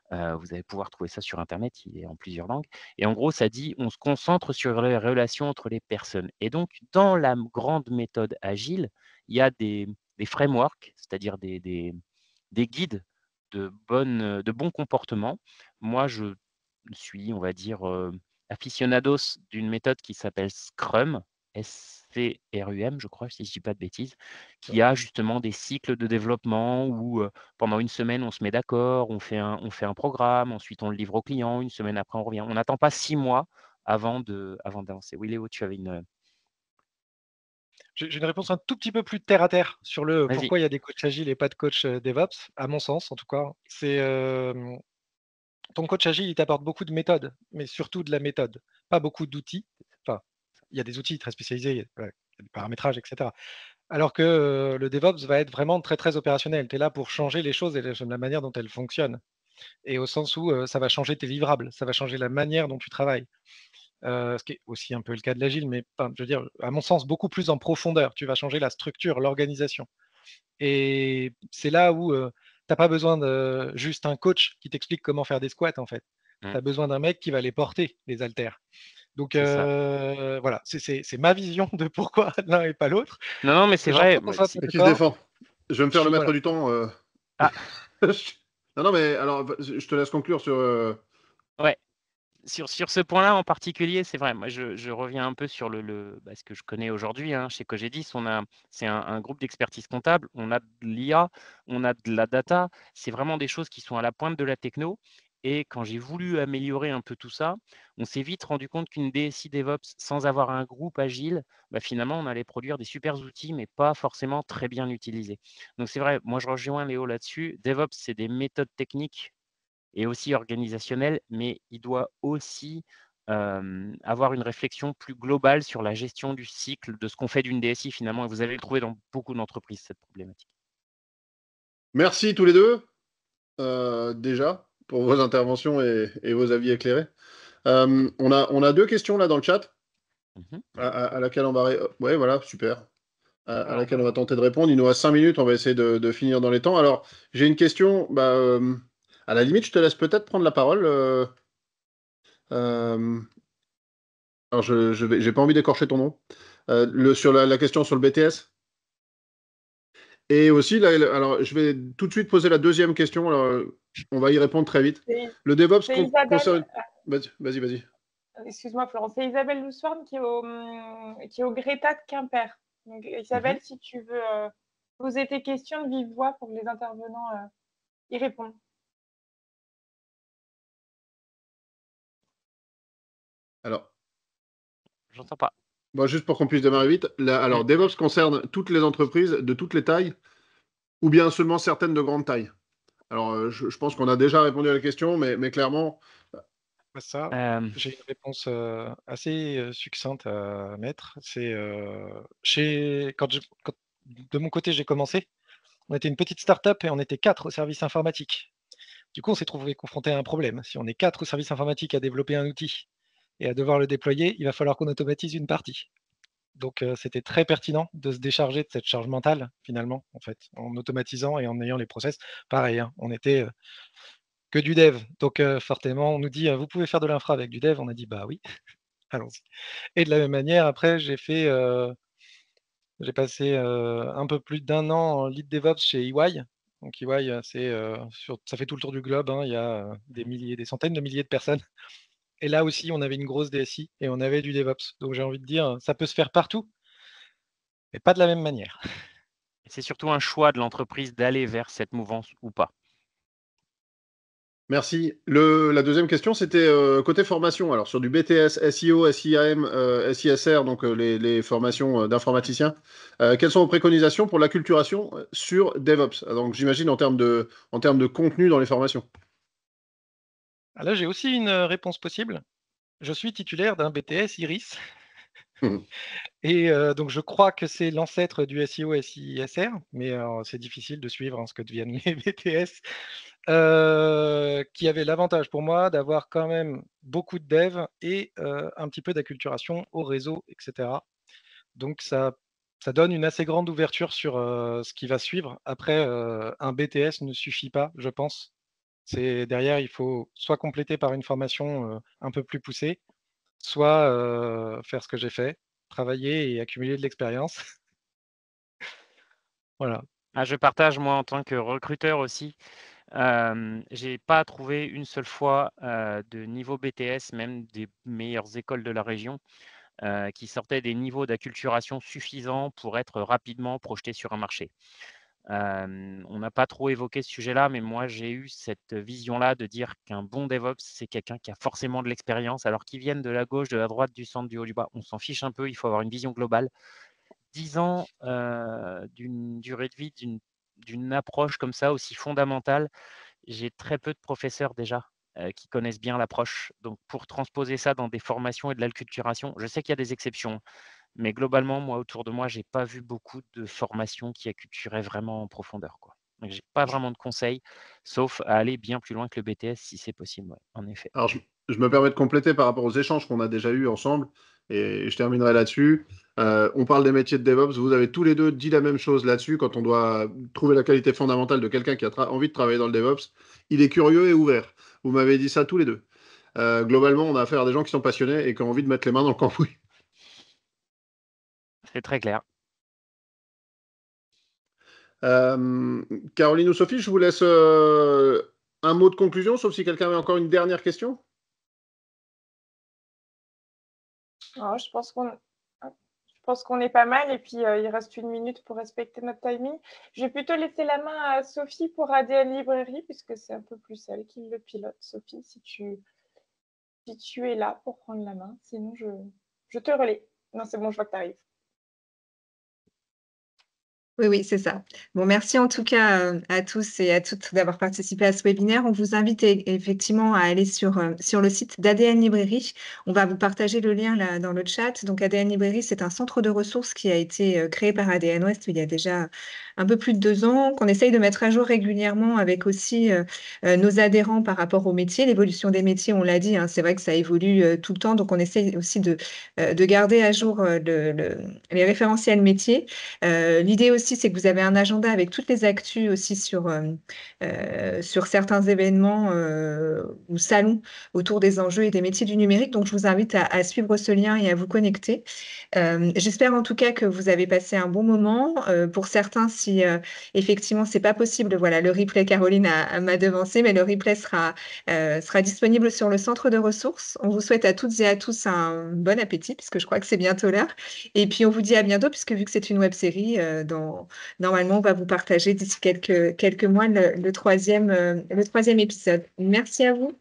Vous allez pouvoir trouver ça sur internet, il est en plusieurs langues et en gros, ça dit: «On se concentre sur les relations entre les personnes» et donc dans la grande méthode agile, il y a des frameworks, c'est-à-dire des guides de bons comportements. Moi, je suis, on va dire, aficionados d'une méthode qui s'appelle Scrum, SCRUM, je crois, si je dis pas de bêtises, qui a justement des cycles de développement où, pendant une semaine, on se met d'accord, on fait un programme, ensuite on le livre au client, une semaine après on revient. On n'attend pas 6 mois avant d'avancer. Oui, Léo, tu avais une, J'ai une réponse un tout petit peu plus terre à terre sur le vas-y. pourquoi il y a des coachs agiles et pas de coach, DevOps, à mon sens en tout cas. C'est, ton coach agile, il t'apporte beaucoup de méthodes, mais surtout de la méthode, pas beaucoup d'outils. Enfin, il y a des outils très spécialisés, il y a du paramétrage et cetera. Alors que, le DevOps va être vraiment très, très opérationnel. Tu es là pour changer les choses et la manière dont elles fonctionnent et au sens où, ça va changer tes livrables, ça va changer la manière dont tu travailles. Ce qui est aussi un peu le cas de l'agile, mais enfin, je veux dire, à mon sens, beaucoup plus en profondeur. Tu vas changer la structure, l'organisation et c'est là où, tu as pas besoin de juste un coach qui t'explique comment faire des squats, en fait. Tu Mmh. as besoin d'un mec qui va les porter, les haltères. Donc C'est ça. voilà, c'est ma vision de pourquoi l'un et pas l'autre. Non, mais c'est vrai. J'entends qu'on soit pas Qui se d'accord. défend? Je vais me faire le maître Voilà. du temps. Ah, Non, mais alors, je te laisse conclure sur. ouais. Sur ce point-là en particulier, c'est vrai. Moi, je reviens un peu sur ce que je connais aujourd'hui, hein. Chez Cogedis, c'est un groupe d'expertise comptable. On a de l'IA, on a de la data. C'est vraiment des choses qui sont à la pointe de la techno. Et quand j'ai voulu améliorer un peu tout ça, on s'est vite rendu compte qu'une DSI DevOps, sans avoir un groupe agile, finalement, on allait produire des super outils, mais pas forcément très bien utilisés. Donc c'est vrai, moi je rejoins Léo là-dessus. DevOps, c'est des méthodes techniques et aussi organisationnel, mais il doit aussi avoir une réflexion plus globale sur la gestion du cycle, de ce qu'on fait d'une DSI finalement. Et vous allez le trouver dans beaucoup d'entreprises, cette problématique. Merci tous les deux, déjà, pour vos interventions et vos avis éclairés. On a deux questions là dans le chat, Mhm. à laquelle on va. Ouais, voilà, super. À Alors, laquelle on va tenter de répondre. Il nous reste 5 minutes, on va essayer de finir dans les temps. Alors, j'ai une question. À la limite, je te laisse peut-être prendre la parole. Euh, alors, j'ai pas envie d'écorcher ton nom. Sur la question sur le BTS. Et aussi, là, alors, je vais tout de suite poser la deuxième question. Alors, on va y répondre très vite. Le DevOps C'est Isabelle. concerne. Vas-y. Excuse-moi, Florence. C'est Isabelle Loussforne qui est au Greta de Quimper. Donc, Isabelle, si tu veux poser tes questions de vive voix pour que les intervenants y répondent. Alors, J'entends pas. juste pour qu'on puisse démarrer vite. Alors, DevOps concerne toutes les entreprises de toutes les tailles ou bien seulement certaines de grande taille? Alors, je pense qu'on a déjà répondu à la question, mais clairement. ça, Euh, j'ai une réponse assez succincte à mettre. C'est quand de mon côté j'ai commencé, on était une petite start-up et on était 4 au service informatique. Du coup, on s'est trouvé confronté à un problème. Si on est 4 au service informatique à développer un outil et à devoir le déployer, il va falloir qu'on automatise une partie. Donc, c'était très pertinent de se décharger de cette charge mentale, finalement, en fait, en automatisant et en ayant les process. Pareil, hein, on était que du dev. Donc, forcément, on nous dit vous pouvez faire de l'infra avec du dev. On a dit bah oui, allons-y. Et de la même manière, après, j'ai passé un peu plus d'1 an en lead DevOps chez EY. Donc, EY, ça fait tout le tour du globe, hein. Il y a des centaines de milliers de personnes. Et là aussi, on avait une grosse DSI et on avait du DevOps. Donc, j'ai envie de dire, ça peut se faire partout, mais pas de la même manière. c'est surtout un choix de l'entreprise d'aller vers cette mouvance ou pas. Merci. La deuxième question, c'était côté formation. Alors, sur du BTS, SEO, SIAM, SISR, donc les formations d'informaticiens, quelles sont vos préconisations pour l'acculturation sur DevOps? Donc, j'imagine en termes de contenu dans les formations. Ah, là, j'ai aussi une réponse possible. Je suis titulaire d'un BTS Iris. Et donc je crois que c'est l'ancêtre du SEO SISR, mais c'est difficile de suivre, ce que deviennent les BTS, qui avait l'avantage pour moi d'avoir quand même beaucoup de dev et un petit peu d'acculturation au réseau et cetera. Donc ça donne une assez grande ouverture sur, ce qui va suivre. Après, un BTS ne suffit pas, je pense. Derrière, il faut soit compléter par une formation, un peu plus poussée, soit, faire ce que j'ai fait, travailler et accumuler de l'expérience. Voilà. Je partage, moi, en tant que recruteur aussi. J'ai pas trouvé une seule fois de niveau BTS, même des meilleures écoles de la région, qui sortaient des niveaux d'acculturation suffisants pour être rapidement projetés sur un marché. On n'a pas trop évoqué ce sujet-là, mais moi j'ai eu cette vision-là de dire qu'un bon DevOps, c'est quelqu'un qui a forcément de l'expérience, alors qu'ils viennent de la gauche, de la droite, du centre, du haut, du bas. On s'en fiche un peu, il faut avoir une vision globale. 10 ans d'une durée de vie, d'une approche comme ça aussi fondamentale, j'ai très peu de professeurs déjà qui connaissent bien l'approche. Donc pour transposer ça dans des formations et de l'acculturation, je sais qu'il y a des exceptions, mais globalement, moi, autour de moi, j'ai pas vu beaucoup de formations qui acculturaient vraiment en profondeur, quoi. Donc j'ai pas vraiment de conseils, sauf à aller bien plus loin que le BTS si c'est possible, ouais, en effet. Alors, je me permets de compléter par rapport aux échanges qu'on a déjà eus ensemble, et je terminerai là-dessus. On parle des métiers de DevOps, vous avez tous les deux dit la même chose là-dessus, quand on doit trouver la qualité fondamentale de quelqu'un qui a envie de travailler dans le DevOps, il est curieux et ouvert. Vous m'avez dit ça tous les deux. Globalement, on a affaire à des gens qui sont passionnés et qui ont envie de mettre les mains dans le cambouis. C'est très clair. Caroline ou Sophie, je vous laisse un mot de conclusion, sauf si quelqu'un avait encore une dernière question. Alors, je pense qu'on est pas mal et puis il reste 1 minute pour respecter notre timing. Je vais plutôt laisser la main à Sophie pour ADN Librairie puisque c'est un peu plus elle qui le pilote. Sophie, si tu es là pour prendre la main, sinon je te relais. Non, c'est bon, je vois que tu arrives. Oui, c'est ça. Bon, merci en tout cas à tous et à toutes d'avoir participé à ce webinaire. On vous invite effectivement à aller sur le site d'ADN Librairie. On va vous partager le lien là dans le chat. Donc, ADN Librairie, c'est un centre de ressources qui a été créé par ADN Ouest il y a déjà un peu plus de 2 ans, qu'on essaye de mettre à jour régulièrement avec aussi nos adhérents par rapport au métier. L'évolution des métiers, on l'a dit, hein, c'est vrai que ça évolue tout le temps. Donc, on essaye aussi de garder à jour les référentiels métiers. L'idée aussi, c'est que vous avez un agenda avec toutes les actus aussi sur certains événements ou salons autour des enjeux et des métiers du numérique. Donc, je vous invite à suivre ce lien et à vous connecter. J'espère en tout cas que vous avez passé un bon moment. Pour certains, si effectivement c'est pas possible, voilà, le replay, Caroline m'a devancé, mais le replay sera disponible sur le centre de ressources. On vous souhaite à toutes et à tous un bon appétit, puisque je crois que c'est bientôt l'heure. Et puis on vous dit à bientôt, puisque vu que c'est une web-série, normalement on va vous partager d'ici quelques mois le troisième épisode. Merci à vous.